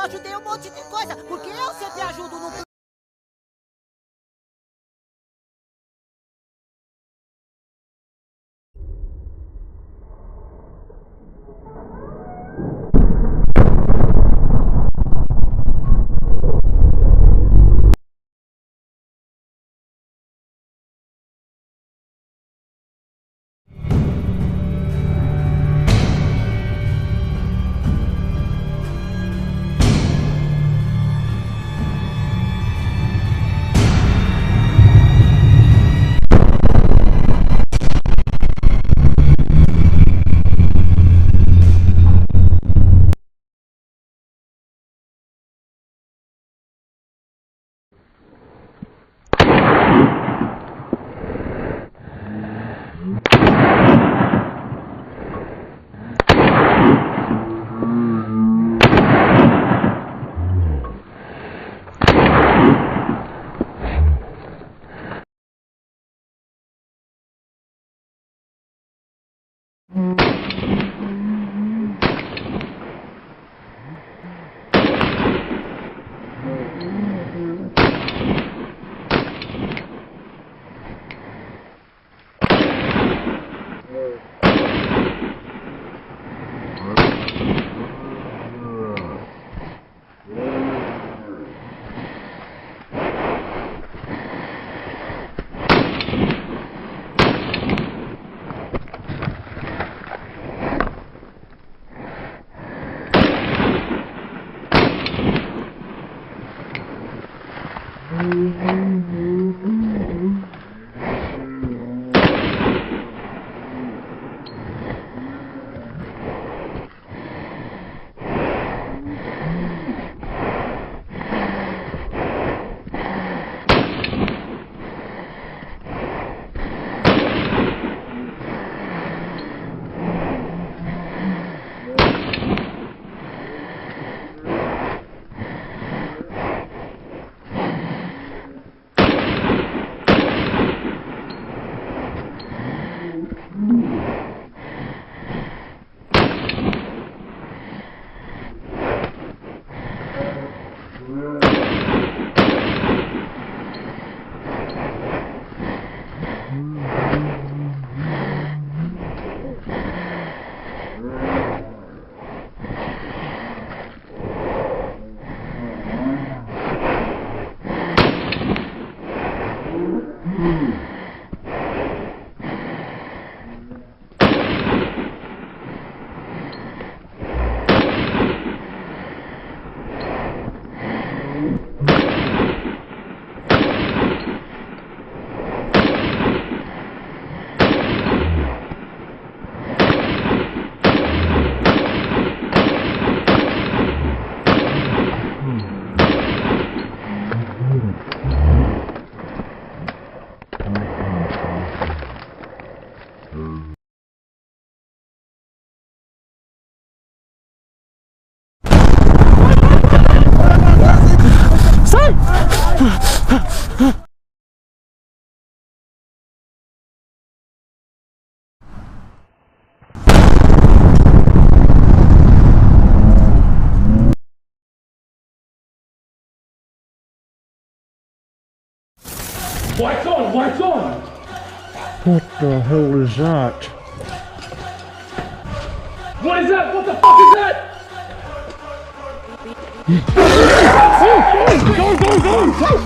ajudei um monte de coisa, porque eu sempre ajudo no... Lights on! Lights on! What the hell is that? What is that? What the fuck is that? Go!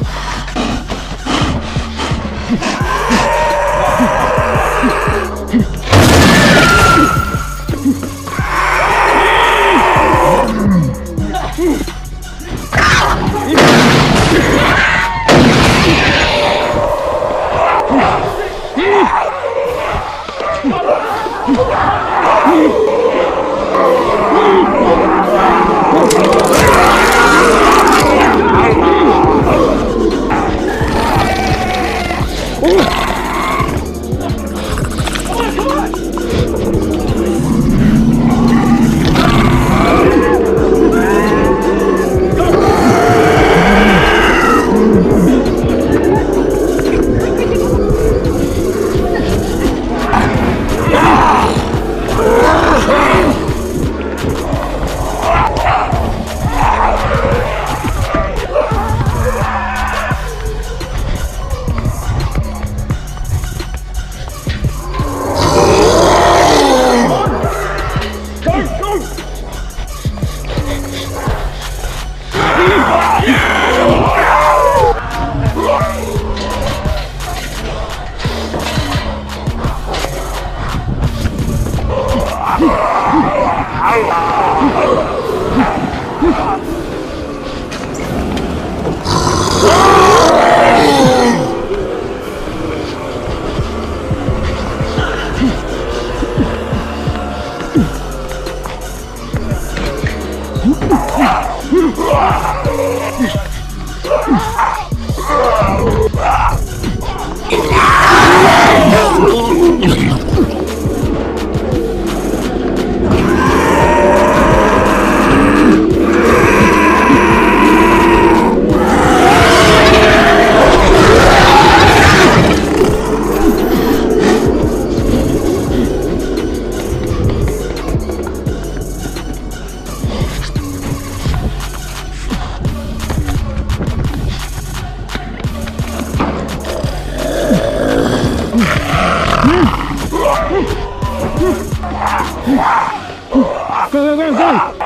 Go, go, go, go!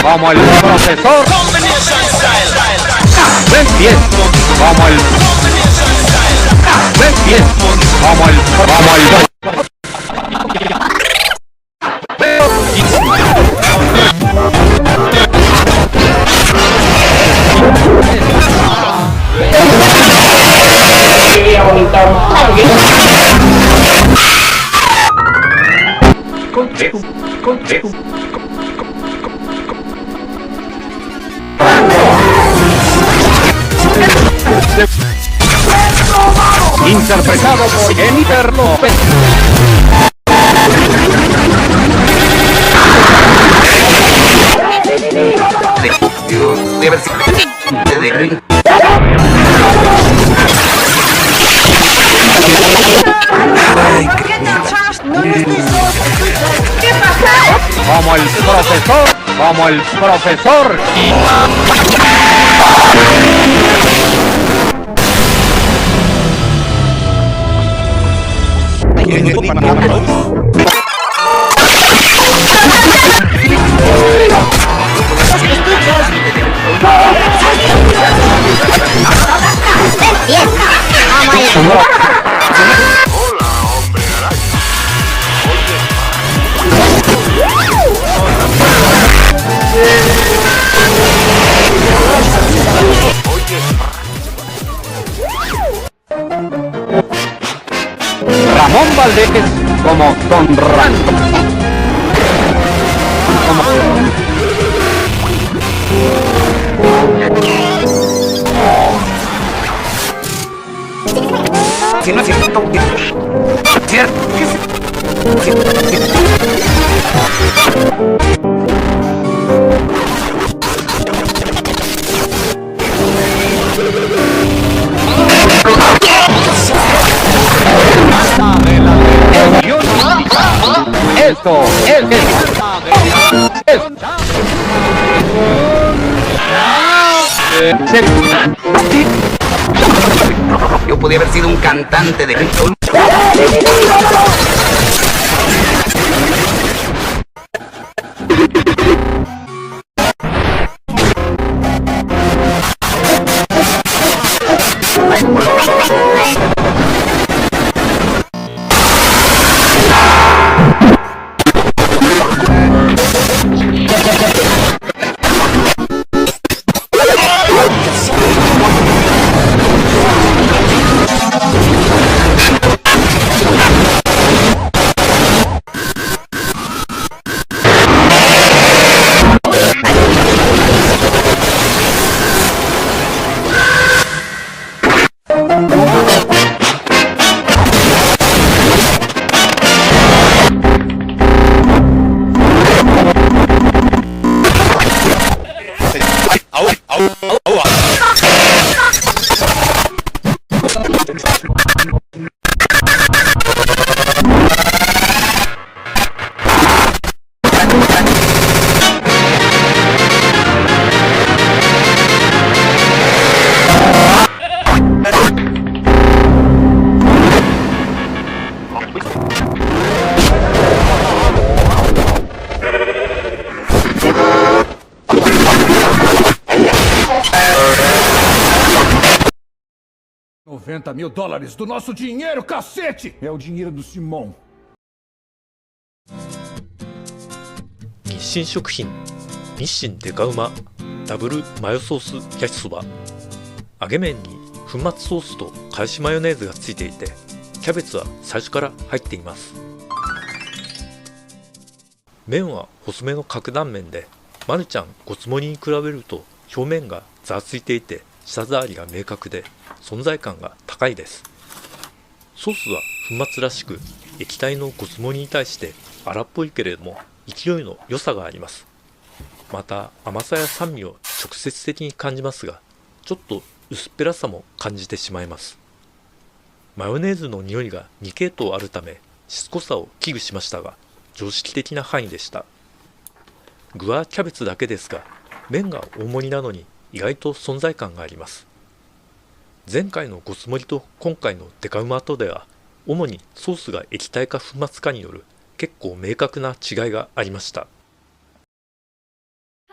Como el profesor. Ven bien, como el. Ven bien, como el. Interpretado por Jennifer López. Como el profesor, como el profesor. Ramón Valdés como Don Rando. Si no es cierto, Esto es yo podía haber sido un cantante de 90 mil dólares do nosso dinheiro, cacete! É o dinheiro do Simão. 日清食品日清デカうまダブルマヨソース焼きそば。揚げ麺に粉末ソースとからしマヨネーズがついていて、キャベツは最初から入っています。麺は細めの角断麺で、マルちゃんごつ盛りに比べると表面がざらついていて舌触りが明確で存在感が高いです。ソースは粉末らしく、液体のごつ盛りに対して荒っぽいけれども勢いの良さがあります。また甘さや酸味を直接的に感じますが、ちょっと薄っぺらさも感じてしまいます。マヨネーズの匂いが2系統あるためしつこさを危惧しましたが、常識的な範囲でした。具はキャベツだけですが、麺が大盛りなのに意外と存在感があります。前回のごつ盛りと今回のデカうまとでは、主にソースが液体か粉末かによる結構明確な違いがありました。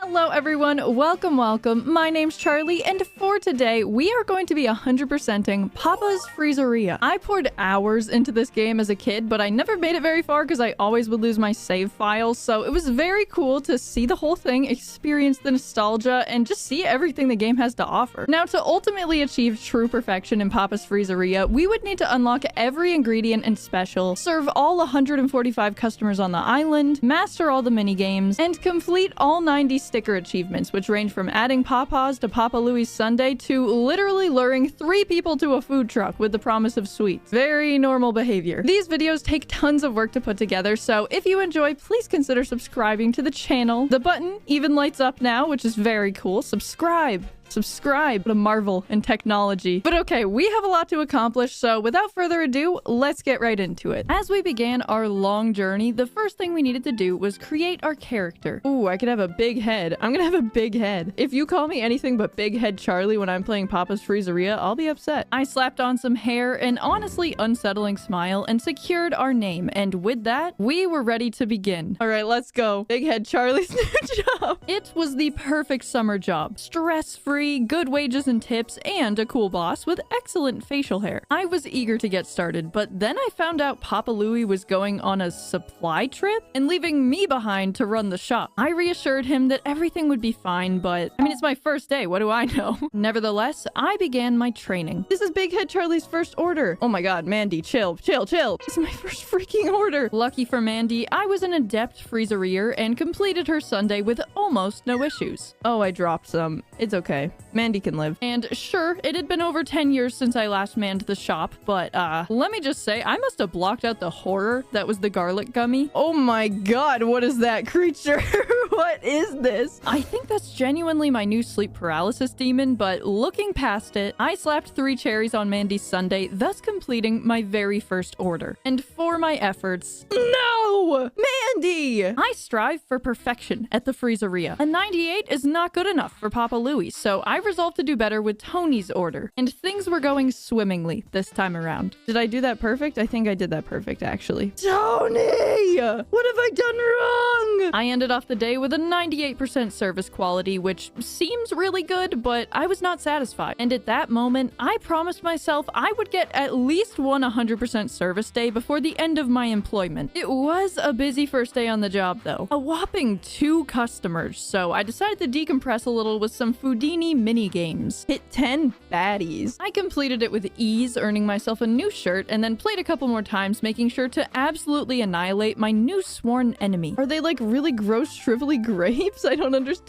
Hello everyone, welcome. My name's Charlie, and for today, we are going to be 100%ing Papa's Freezeria. I poured hours into this game as a kid, but I never made it very far because I always would lose my save files, so it was very cool to see the whole thing, experience the nostalgia, and just see everything the game has to offer. Now, to ultimately achieve true perfection in Papa's Freezeria, we would need to unlock every ingredient and special, serve all 145 customers on the island, master all the minigames, and complete all 90 sticker achievements, which range from adding Papa's to Papa Louie's Sundae to literally luring 3 people to a food truck with the promise of sweets. Very normal behavior. These videos take tons of work to put together, so if you enjoy, please consider subscribing to the channel. The button even lights up now, which is very cool. Subscribe to Marvel and technology. But okay, we have a lot to accomplish, so without further ado, let's get right into it. As we began our long journey, the first thing we needed to do was create our character. Ooh, I could have a big head. I'm gonna have a big head. If you call me anything but Big Head Charlie when I'm playing Papa's Freezeria, I'll be upset. I slapped on some hair, an honestly unsettling smile, and secured our name, and with that, we were ready to begin. Alright, let's go. Big Head Charlie's new job. It was the perfect summer job. Stress-free, good wages and tips, and a cool boss with excellent facial hair. I was eager to get started, but then I found out Papa Louie was going on a supply trip and leaving me behind to run the shop. I reassured him that everything would be fine, but I mean, it's my first day, what do I know? Nevertheless, I began my training. This is Big Head Charlie's first order. Oh my god, Mandy, chill. This is my first freaking order. Lucky for Mandy, I was an adept freezerier and completed her Sunday with almost no issues. Oh, I dropped some. It's okay. Mandy can live. And sure, it had been over 10 years since I last manned the shop, but let me just say, I must have blocked out the horror that was the garlic gummy. Oh my god, what is that creature? What is this? I think that's genuinely my new sleep paralysis demon, but looking past it, I slapped 3 cherries on Mandy's Sundae, thus completing my very first order. And for my efforts... No! Mandy! I strive for perfection at the Freezeria. A 98 is not good enough for Papa Louie, so I resolved to do better with Tony's order. And things were going swimmingly this time around. Did I do that perfect? I think I did that perfect, actually. Tony! What have I done wrong? I ended off the day with a 98% service quality, which seems really good, but I was not satisfied. And at that moment, I promised myself I would get at least one 100% service day before the end of my employment. It was a busy first day on the job, though. A whopping 2 customers, so I decided to decompress a little with some Foodini mini games. Hit 10 baddies. I completed it with ease, earning myself a new shirt, and then played a couple more times, making sure to absolutely annihilate my new sworn enemy. Are they like really gross, shrivelly grapes? I don't understand.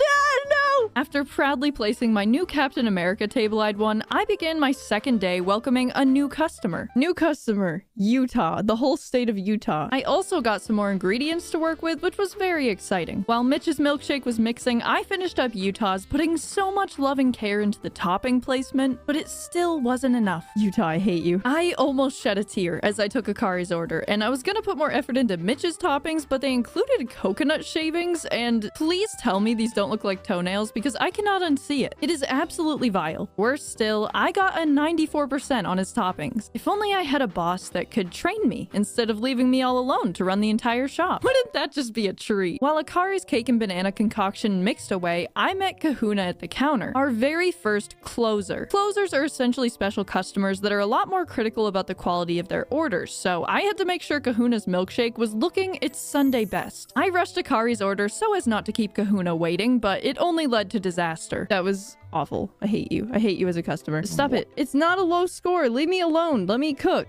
No! After proudly placing my new Captain America table I'd won, I began my second day welcoming a new customer. New customer, Utah, the whole state of Utah. I also got some more ingredients to work with, which was very exciting. While Mitch's milkshake was mixing, I finished up Utah's, putting so much love and care into the topping placement, but it still wasn't enough. Utah, I hate you. I almost shed a tear as I took Akari's order, and I was gonna put more effort into Mitch's toppings, but they included coconut shavings, and please tell me these don't look like toenails, because I cannot unsee it. It is absolutely vile. Worse still, I got a 94% on his toppings. If only I had a boss that could train me instead of leaving me all alone to run the entire shop. Wouldn't that just be a treat? While Akari's cake and banana concoction mixed away, I met Kahuna at the counter, our very first closer. Closers are essentially special customers that are a lot more critical about the quality of their orders, so I had to make sure Kahuna's milkshake was looking its Sunday best. I rushed Akari's order so as not to keep Kahuna waiting, but it only led to disaster. That was awful. I hate you. I hate you as a customer. Stop it. It's not a low score. Leave me alone. Let me cook.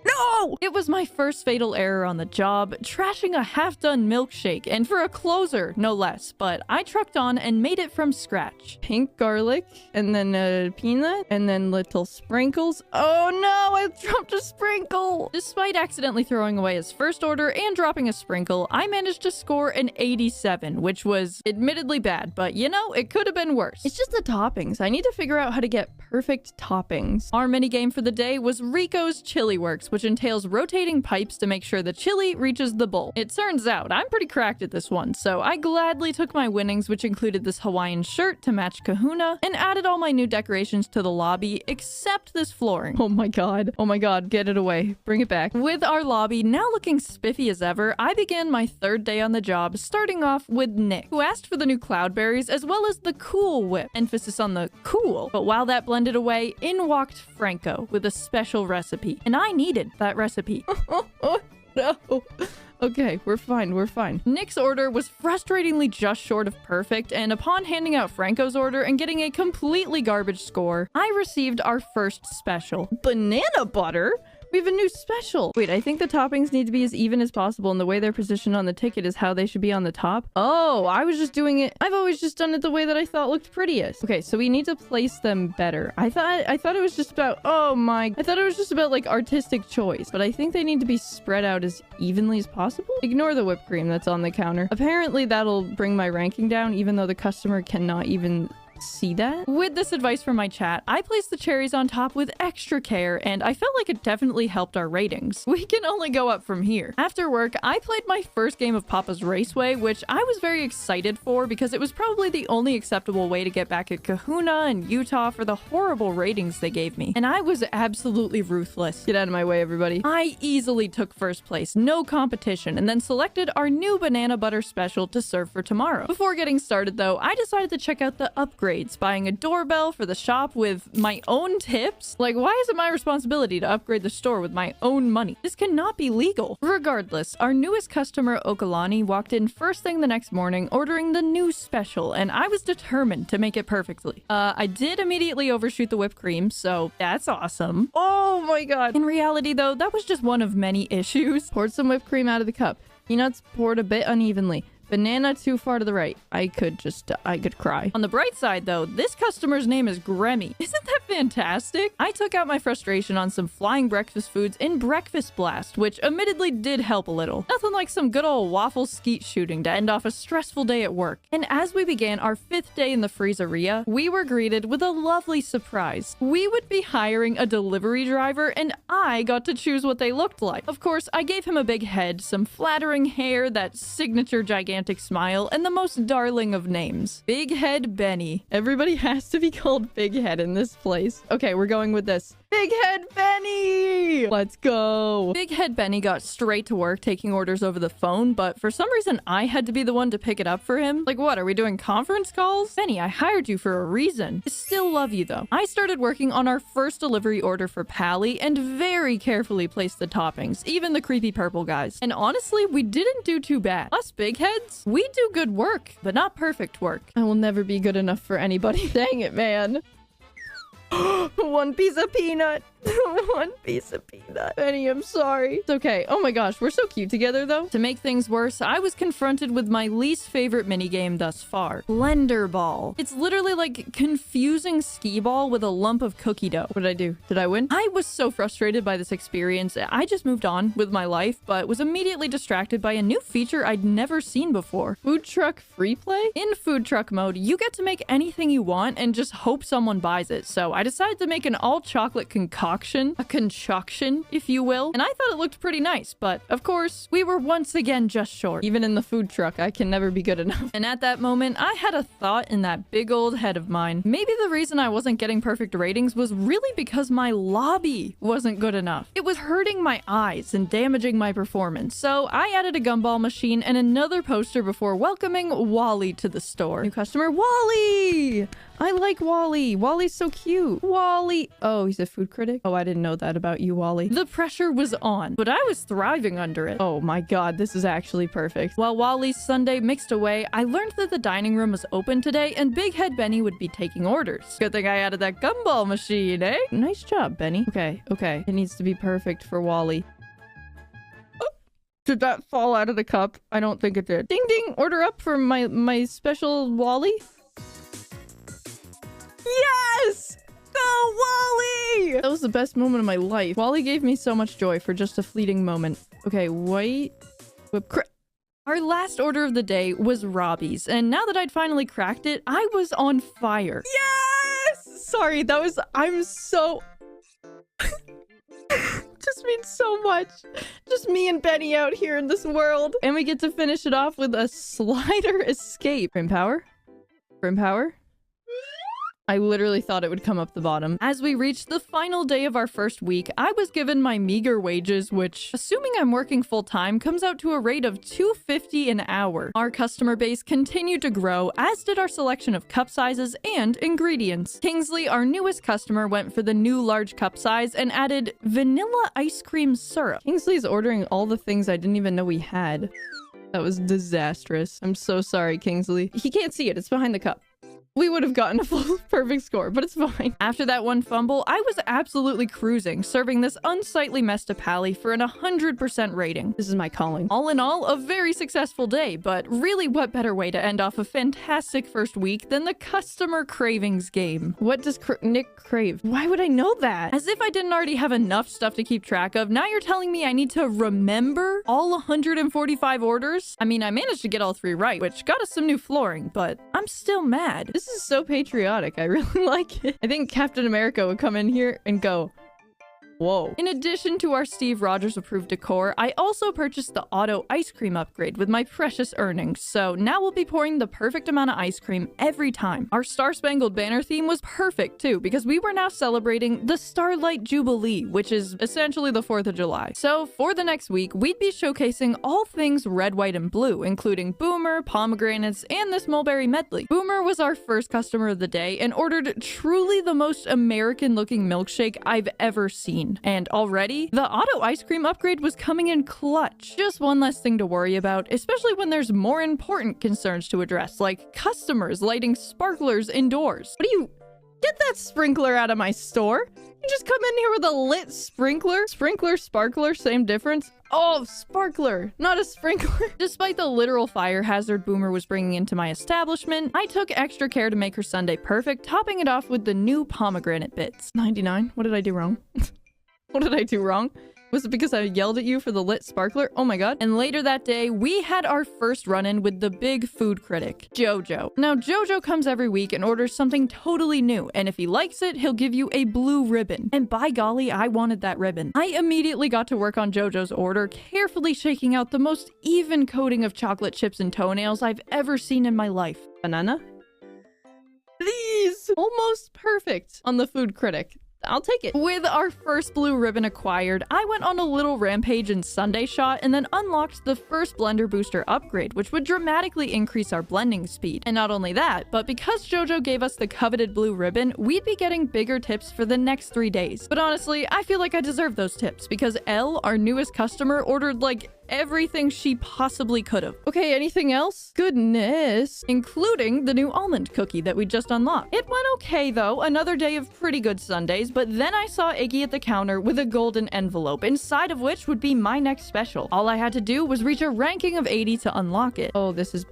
No! It was my first fatal error on the job, trashing a half-done milkshake, and for a closer, no less, but I trucked on and made it from scratch. Pink garlic, and then a peanut, and then little sprinkles. Oh no, I dropped a sprinkle! Despite accidentally throwing away his first order and dropping a sprinkle, I managed to score an 87, which was admittedly bad, but you know, it could have been worse. It's just the toppings. I need to figure out how to get perfect toppings. Our minigame for the day was Rico's Chili Works, which entails rotating pipes to make sure the chili reaches the bowl. It turns out I'm pretty cracked at this one, so I gladly took my winnings, which included this Hawaiian shirt to match Kahuna, and added all my new decorations to the lobby, except this flooring. Oh my god. Oh my god, get it away. Bring it back. With our lobby now looking spiffy as ever, I began my third day on the job, starting off with Nick, who asked for the new cloudberries as well as the Cool Whip. Emphasis on the cool. But while that blended away, in walked Franco with a special recipe, and I needed that recipe. Oh no. Okay, we're fine, we're fine. Nick's order was frustratingly just short of perfect, and upon handing out Franco's order and getting a completely garbage score, I received our first special. Banana butter? We have a new special. Wait, I think the toppings need to be as even as possible, and the way they're positioned on the ticket is how they should be on the top. Oh, I was just doing it. I've always just done it the way that I thought looked prettiest. Okay, so we need to place them better. I thought it was just about, I thought it was just about like artistic choice, but I think they need to be spread out as evenly as possible. Ignore the whipped cream that's on the counter. Apparently that'll bring my ranking down, even though the customer cannot even see that. With this advice from my chat, I placed the cherries on top with extra care, and I felt like it definitely helped our ratings. We can only go up from here. After work, I played my first game of Papa's Raceway, which I was very excited for because it was probably the only acceptable way to get back at Kahuna and Utah for the horrible ratings they gave me. And I was absolutely ruthless. Get out of my way, everybody. I easily took first place, no competition, and then selected our new banana butter special to serve for tomorrow. Before getting started though, I decided to check out the upgrades, buying a doorbell for the shop with my own tips. Like, why is it my responsibility to upgrade the store with my own money? This cannot be legal. Regardless, our newest customer, Okalani, walked in first thing the next morning ordering the new special, and I was determined to make it perfectly. I did immediately overshoot the whipped cream, so that's awesome. Oh my god. In reality though, that was just one of many issues. Poured some whipped cream out of the cup. Peanuts poured a bit unevenly. Banana too far to the right. I could cry. On the bright side though, this customer's name is Gremmy. Isn't that fantastic? I took out my frustration on some flying breakfast foods in Breakfast Blast, which admittedly did help a little. Nothing like some good old waffle skeet shooting to end off a stressful day at work. And as we began our 5th day in the freezeria, we were greeted with a lovely surprise. We would be hiring a delivery driver, and I got to choose what they looked like. Of course, I gave him a big head, some flattering hair, that signature gigantic smile, and the most darling of names, Big Head Benny. Everybody has to be called Big Head in this place. Okay, we're going with this. Big Head Benny! Let's go. Big Head Benny got straight to work taking orders over the phone, but for some reason I had to be the one to pick it up for him. Like, what, are we doing conference calls? Benny, I hired you for a reason. I still love you though. I started working on our first delivery order for Pally and very carefully placed the toppings, even the creepy purple guys. And honestly, we didn't do too bad. Us big heads, we do good work, but not perfect work. I will never be good enough for anybody. Dang it, man. One piece of peanut. One piece of peanut. Benny, I'm sorry. It's okay. Oh my gosh, we're so cute together though. To make things worse, I was confronted with my least favorite minigame thus far. Blender Ball. It's literally like confusing skee ball with a lump of cookie dough. What did I do? Did I win? I was so frustrated by this experience. I just moved on with my life, but was immediately distracted by a new feature I'd never seen before. Food truck free play? In food truck mode, you get to make anything you want and just hope someone buys it. So I decided to make an all chocolate concoction concoction, a concoction, if you will. And I thought it looked pretty nice, but of course, we were once again just short. Even in the food truck, I can never be good enough. And at that moment, I had a thought in that big old head of mine. Maybe the reason I wasn't getting perfect ratings was really because my lobby wasn't good enough. It was hurting my eyes and damaging my performance. So I added a gumball machine and another poster before welcoming Wally to the store. New customer, Wally! I like Wally. Wally's so cute. Wally. Oh, he's a food critic? Oh, I didn't know that about you, Wally. The pressure was on, but I was thriving under it. Oh my god, this is actually perfect. While Wally's Sunday mixed away, I learned that the dining room was open today and Big Head Benny would be taking orders. Good thing I added that gumball machine, eh? Nice job, Benny. Okay, okay. It needs to be perfect for Wally. Did that fall out of the cup? I don't think it did. Ding ding! Order up for my special Wally. Yes! Go, Wally! That was the best moment of my life. Wally gave me so much joy for just a fleeting moment. Okay, white whipped cream. Our last order of the day was Robbie's, and now that I'd finally cracked it, I was on fire. Yes! Sorry, that was... I'm so... Just means so much. Just me and Benny out here in this world. And we get to finish it off with a slider escape. Grim power? Grim power? I literally thought it would come up the bottom. As we reached the final day of our first week, I was given my meager wages, which, assuming I'm working full-time, comes out to a rate of $2.50 an hour. Our customer base continued to grow, as did our selection of cup sizes and ingredients. Kingsley, our newest customer, went for the new large cup size and added vanilla ice cream syrup. Kingsley's ordering all the things I didn't even know we had. That was disastrous. I'm so sorry, Kingsley. He can't see it. It's behind the cup. We would have gotten a full perfect score, but it's fine. After that one fumble, I was absolutely cruising, serving this unsightly mess to Pally for an 100% rating. This is my calling. All in all, a very successful day, but really what better way to end off a fantastic first week than the customer cravings game? What does Nick crave? Why would I know that? As if I didn't already have enough stuff to keep track of, now you're telling me I need to remember all 145 orders? I mean, I managed to get all 3 right, which got us some new flooring, but I'm still mad. This is so patriotic. I really like it. I think Captain America would come in here and go, whoa. In addition to our Steve Rogers approved decor, I also purchased the auto ice cream upgrade with my precious earnings. So now we'll be pouring the perfect amount of ice cream every time. Our Star Spangled Banner theme was perfect too, because we were now celebrating the Starlight Jubilee, which is essentially the 4th of July. So for the next week, we'd be showcasing all things red, white, and blue, including Boomer, pomegranates, and this mulberry medley. Boomer was our first customer of the day and ordered truly the most American looking milkshake I've ever seen. And already, the auto ice cream upgrade was coming in clutch. Just one less thing to worry about, especially when there's more important concerns to address, like customers lighting sparklers indoors. What do you... Get that sprinkler out of my store! You just come in here with a lit sprinkler? Sprinkler, sparkler, same difference? Oh, sparkler, not a sprinkler. Despite the literal fire hazard Boomer was bringing into my establishment, I took extra care to make her Sunday perfect, topping it off with the new pomegranate bits. 99? What did I do wrong? What did I do wrong? Was it because I yelled at you for the lit sparkler? Oh my god. And later that day, we had our first run-in with the big food critic, Jojo. Now, Jojo comes every week and orders something totally new, and if he likes it, he'll give you a blue ribbon. And by golly, I wanted that ribbon. I immediately got to work on Jojo's order, carefully shaking out the most even coating of chocolate chips and toenails I've ever seen in my life. Banana? Please! Almost perfect on the food critic. I'll take it. With our first blue ribbon acquired, I went on a little rampage in Sunday Shot and then unlocked the first blender booster upgrade, which would dramatically increase our blending speed. And not only that, but because Jojo gave us the coveted blue ribbon, we'd be getting bigger tips for the next 3 days. But honestly, I feel like I deserve those tips because Elle, our newest customer, ordered like everything she possibly could have. Okay, anything else? Goodness. Including the new almond cookie that we just unlocked. It went okay though, another day of pretty good Sundays, but then I saw Iggy at the counter with a golden envelope, inside of which would be my next special. All I had to do was reach a ranking of 80 to unlock it. Oh, this is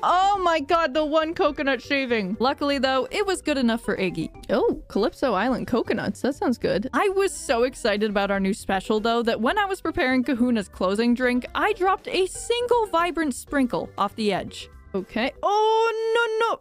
oh my god, the one coconut shaving. Luckily though, it was good enough for Iggy. Oh, Calypso Island coconuts. That sounds good. I was so excited about our new special though that when I was preparing Kahuna's closing drink, I dropped a single vibrant sprinkle off the edge. Okay. Oh, no.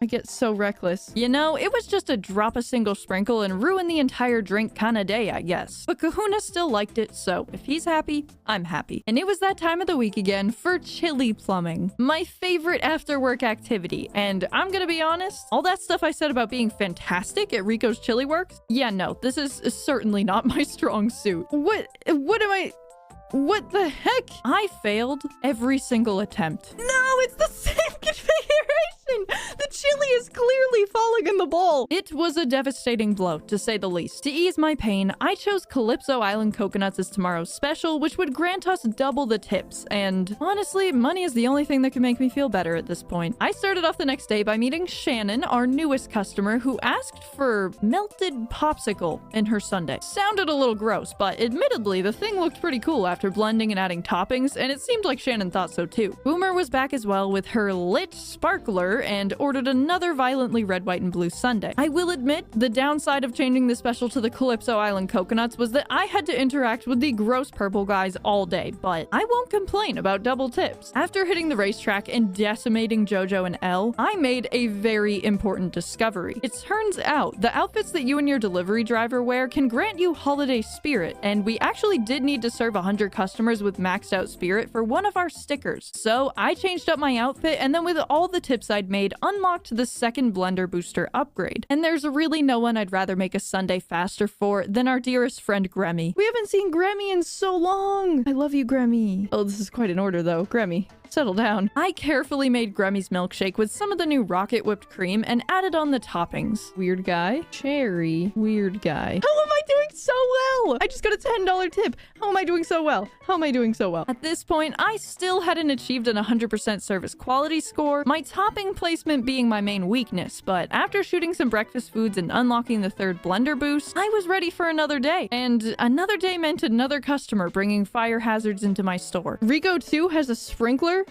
I get so reckless. You know, it was just a drop a single sprinkle and ruin the entire drink kind of day, I guess. But Kahuna still liked it, so if he's happy, I'm happy. And it was that time of the week again for chili plumbing, my favorite after-work activity. And I'm gonna be honest, all that stuff I said about being fantastic at Rico's Chili Works, yeah, no, this is certainly not my strong suit. What What the heck? I failed every single attempt. No, it's the same configuration! The chili is clearly falling in the bowl. It was a devastating blow, to say the least. To ease my pain, I chose Calypso Island coconuts as tomorrow's special, which would grant us double the tips. And honestly, money is the only thing that can make me feel better at this point. I started off the next day by meeting Shannon, our newest customer, who asked for melted popsicle in her sundae. Sounded a little gross, but admittedly, the thing looked pretty cool after blending and adding toppings, and it seemed like Shannon thought so too. Boomer was back as well with her lit sparkler and ordered another violently red, white, and blue sundae. I will admit, the downside of changing the special to the Calypso Island coconuts was that I had to interact with the gross purple guys all day, but I won't complain about double tips. After hitting the racetrack and decimating JoJo and Elle, I made a very important discovery. It turns out the outfits that you and your delivery driver wear can grant you holiday spirit, and we actually did need to serve 100 customers with maxed out spirit for one of our stickers. So I changed up my outfit, and then with all the tips I'd made, unlocked the second blender booster upgrade. And there's really no one I'd rather make a sundae faster for than our dearest friend Gremmy. We haven't seen Gremmy in so long. I love you, Gremmy. Oh, this is quite an order though. Gremmy, settle down. I carefully made Gremmy's milkshake with some of the new rocket whipped cream and added on the toppings. Weird guy. Cherry. Weird guy. How am I doing so well? I just got a $10 tip. How am I doing so well? How am I doing so well? At this point, I still hadn't achieved an 100% service quality score, my topping placement being my main weakness, but after shooting some breakfast foods and unlocking the third blender boost, I was ready for another day. And another day meant another customer bringing fire hazards into my store. Rico 2 has a sprinkler?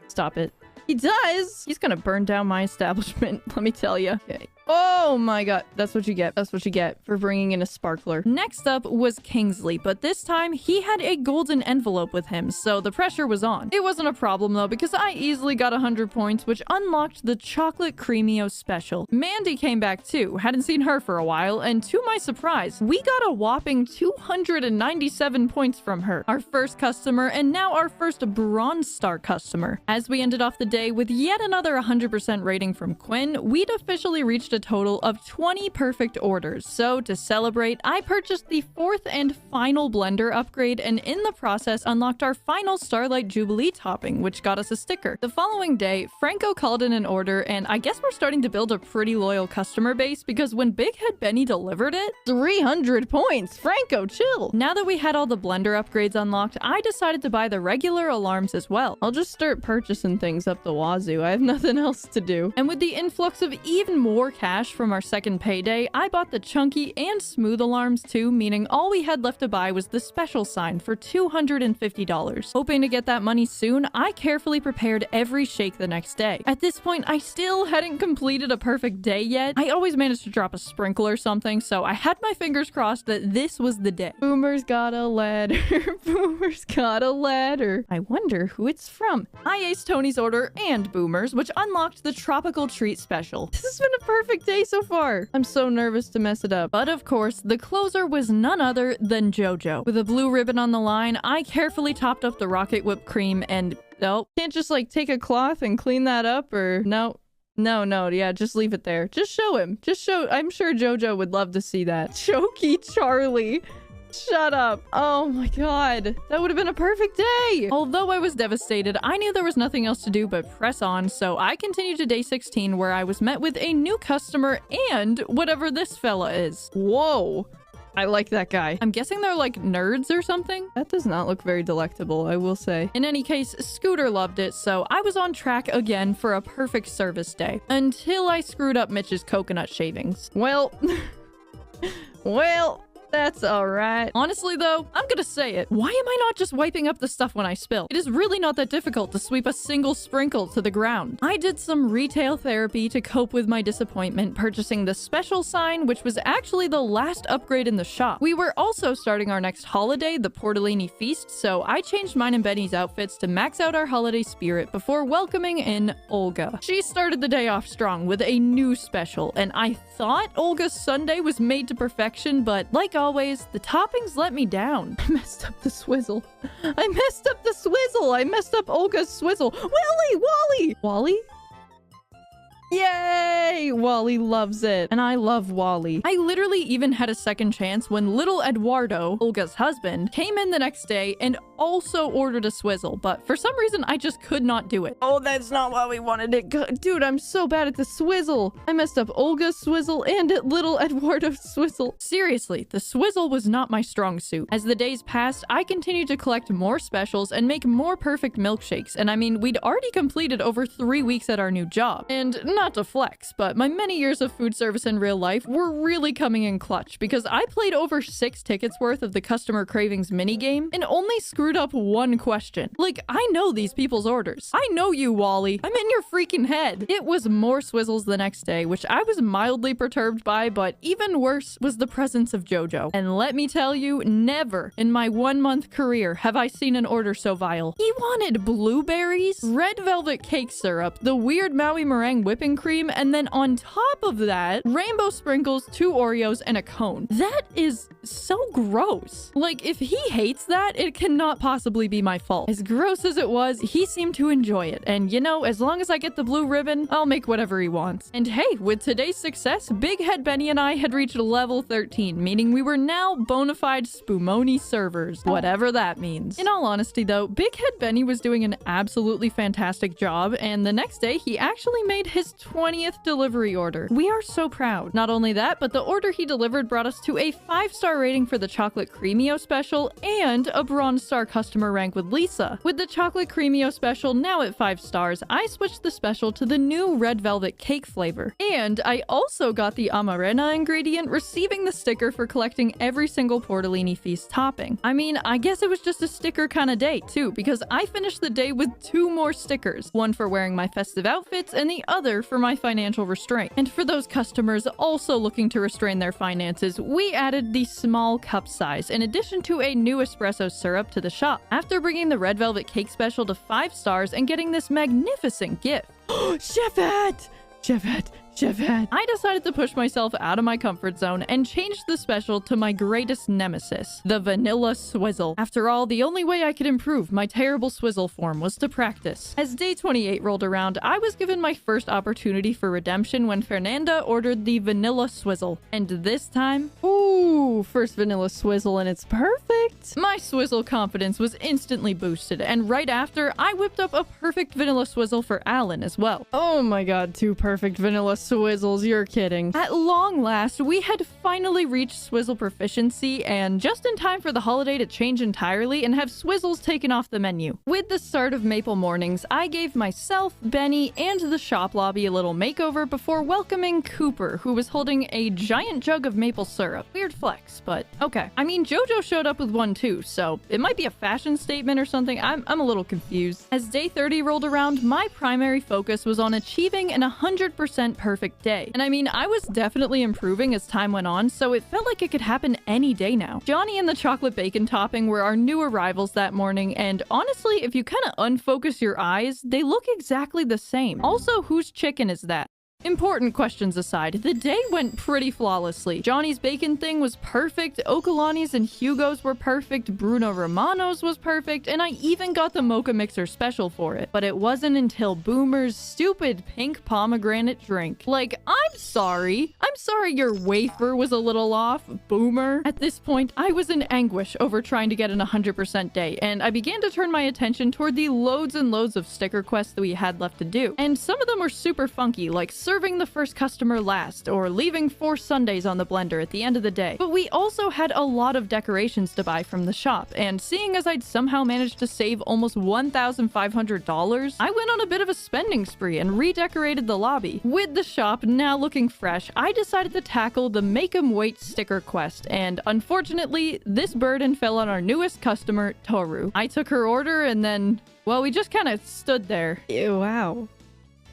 Stop it. He does! He's gonna burn down my establishment, let me tell you. Okay. Oh my god. That's what you get. That's what you get for bringing in a sparkler. Next up was Kingsley, but this time he had a golden envelope with him, so the pressure was on. It wasn't a problem though, because I easily got 100 points, which unlocked the chocolate Creamio special. Mandy came back too. Hadn't seen her for a while, and to my surprise, we got a whopping 297 points from her. Our first customer, and now our first Bronze Star customer. As we ended off the day with yet another 100% rating from Quinn, we'd officially reached a total of 20 perfect orders. So to celebrate, I purchased the fourth and final blender upgrade, and in the process unlocked our final Starlight Jubilee topping, which got us a sticker. The following day, Franco called in an order, and I guess we're starting to build a pretty loyal customer base, because when Big Head Benny delivered it, 300 points! Franco, chill! Now that we had all the blender upgrades unlocked, I decided to buy the regular alarms as well. I'll just start purchasing things up the wazoo. I have nothing else to do. And with the influx of even more cash from our second payday, I bought the chunky and smooth alarms too, meaning all we had left to buy was the special sign for $250. Hoping to get that money soon, I carefully prepared every shake the next day. At this point, I still hadn't completed a perfect day yet. I always managed to drop a sprinkle or something, so I had my fingers crossed that this was the day. Boomer's got a ladder. Boomer's got a ladder. I wonder who it's from. I aced Tony's order and Boomer's, which unlocked the tropical treat special. This has been a perfect day so far. I'm so nervous to mess it up. But of course, the closer was none other than JoJo. With a blue ribbon on the line, I carefully topped up the rocket whipped cream and... Nope. Can't just like take a cloth and clean that up or... No. No, yeah, just leave it there. Just show him. Just show... I'm sure JoJo would love to see that. Chokey Charlie. Shut up. Oh my god. That would have been a perfect day. Although I was devastated, I knew there was nothing else to do but press on, so I continued to day 16 where I was met with a new customer and whatever this fella is. Whoa. I like that guy. I'm guessing they're like nerds or something. That does not look very delectable, I will say. In any case, Scooter loved it, so I was on track again for a perfect service day. Until I screwed up Mitch's coconut shavings. Well... That's alright. Honestly though, I'm gonna say it. Why am I not just wiping up the stuff when I spill? It is really not that difficult to sweep a single sprinkle to the ground. I did some retail therapy to cope with my disappointment, purchasing the special sign, which was actually the last upgrade in the shop. We were also starting our next holiday, the Portellini Feast, so I changed mine and Benny's outfits to max out our holiday spirit before welcoming in Olga. She started the day off strong with a new special, and I thought Olga's sundae was made to perfection, but like always, the toppings let me down. I messed up the swizzle. I messed up the swizzle. I messed up Olga's swizzle. Wally! Wally? Yay! Wally loves it. And I love Wally. I literally even had a second chance when little Eduardo, Olga's husband, came in the next day and also ordered a swizzle, but for some reason I just could not do it. Oh, that's not what we wanted it. Dude, I'm so bad at the swizzle. I messed up Olga's swizzle and little Eduardo's swizzle. Seriously, the swizzle was not my strong suit. As the days passed, I continued to collect more specials and make more perfect milkshakes, and I mean, we'd already completed over 3 weeks at our new job. And not to flex, but my many years of food service in real life were really coming in clutch because I played over 6 tickets worth of the Customer Cravings minigame and only screwed up one question. Like, I know these people's orders. I know you, Wally. I'm in your freaking head. It was more swizzles the next day, which I was mildly perturbed by, but even worse was the presence of Jojo. And let me tell you, never in my 1-month career have I seen an order so vile. He wanted blueberries, red velvet cake syrup, the weird Maui meringue whipping cream, and then on top of that, rainbow sprinkles, 2 Oreos, and a cone. That is so gross. Like, if he hates that, it cannot possibly be my fault. As gross as it was, he seemed to enjoy it. And you know, as long as I get the blue ribbon, I'll make whatever he wants. And hey, with today's success, Big Head Benny and I had reached level 13, meaning we were now bona fide Spumoni servers, whatever that means. In all honesty though, Big Head Benny was doing an absolutely fantastic job, and the next day he actually made his 20th delivery order. We are so proud. Not only that, but the order he delivered brought us to a 5-star rating for the Chocolate Creamio special and a Bronze Star customer rank with Lisa. With the Chocolate Creamio special now at 5 stars, I switched the special to the new Red Velvet Cake flavor. And I also got the Amarena ingredient, receiving the sticker for collecting every single Portellini Feast topping. I mean, I guess it was just a sticker kind of day too, because I finished the day with 2 more stickers, one for wearing my festive outfits and the other for my financial restraint. And for those customers also looking to restrain their finances, we added the small cup size in addition to a new espresso syrup to the shop. After bringing the Red Velvet Cake special to 5 stars and getting this magnificent gift. Chefette! Chefette! Chefette! I decided to push myself out of my comfort zone and changed the special to my greatest nemesis, the Vanilla Swizzle. After all, the only way I could improve my terrible swizzle form was to practice. As day 28 rolled around, I was given my first opportunity for redemption when Fernanda ordered the Vanilla Swizzle. And this time, ooh, first Vanilla Swizzle and it's perfect! My swizzle confidence was instantly boosted, and right after, I whipped up a perfect Vanilla Swizzle for Alan as well. Oh my god, 2 perfect Vanilla Swizzles, you're kidding. At long last, we had finally reached swizzle proficiency, and just in time for the holiday to change entirely and have swizzles taken off the menu. With the start of Maple Mornings, I gave myself, Benny, and the shop lobby a little makeover before welcoming Cooper, who was holding a giant jug of maple syrup. Weird flex, but okay. I mean, Jojo showed up with one too, so it might be a fashion statement or something. I'm a little confused. As day 30 rolled around, my primary focus was on achieving an 100% perfect day. And I mean, I was definitely improving as time went on, so it felt like it could happen any day now. Johnny and the chocolate bacon topping were our new arrivals that morning, and honestly, if you kind of unfocus your eyes, they look exactly the same. Also, whose chicken is that? Important questions aside, the day went pretty flawlessly. Johnny's bacon thing was perfect, Okalani's and Hugo's were perfect, Bruno Romano's was perfect, and I even got the mocha mixer special for it. But it wasn't until Boomer's stupid pink pomegranate drink. Like, I'm sorry your wafer was a little off, Boomer. At this point, I was in anguish over trying to get an 100% day, and I began to turn my attention toward the loads and loads of sticker quests that we had left to do. And some of them were super funky, like serving the first customer last, or leaving 4 sundaes on the blender at the end of the day. But we also had a lot of decorations to buy from the shop, and seeing as I'd somehow managed to save almost $1,500, I went on a bit of a spending spree and redecorated the lobby. With the shop now looking fresh, I decided to tackle the Make 'em Wait sticker quest, and unfortunately, this burden fell on our newest customer, Toru. I took her order and then, well, we just kind of stood there. Ew, wow.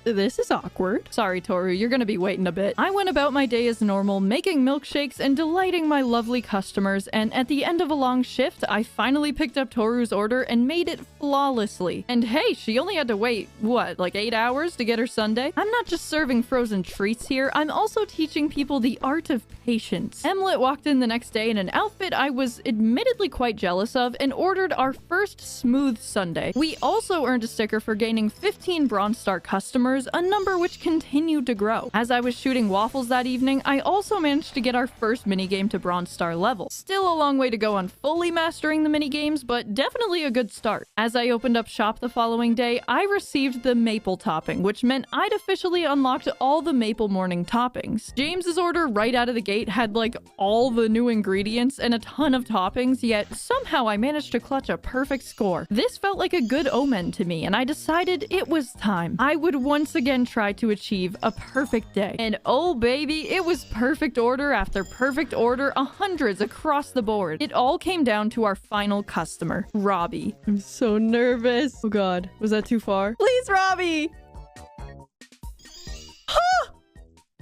This is awkward. Sorry, Toru, you're gonna be waiting a bit. I went about my day as normal, making milkshakes and delighting my lovely customers, and at the end of a long shift, I finally picked up Toru's order and made it flawlessly. And hey, she only had to wait, what, like 8 hours to get her sundae? I'm not just serving frozen treats here, I'm also teaching people the art of patience. Emlet walked in the next day in an outfit I was admittedly quite jealous of and ordered our first smooth sundae. We also earned a sticker for gaining 15 Bronze Star customers, a number which continued to grow. As I was shooting waffles that evening, I also managed to get our first minigame to Bronze Star level. Still a long way to go on fully mastering the minigames, but definitely a good start. As I opened up shop the following day, I received the maple topping, which meant I'd officially unlocked all the maple morning toppings. James's order right out of the gate had like all the new ingredients and a ton of toppings, yet somehow I managed to clutch a perfect score. This felt like a good omen to me, and I decided it was time. I would once again try to achieve a perfect day. And oh baby, it was perfect order after perfect order, hundreds across the board. It all came down to our final customer, Robbie. I'm so nervous. Oh god, was that too far? Please, Robbie!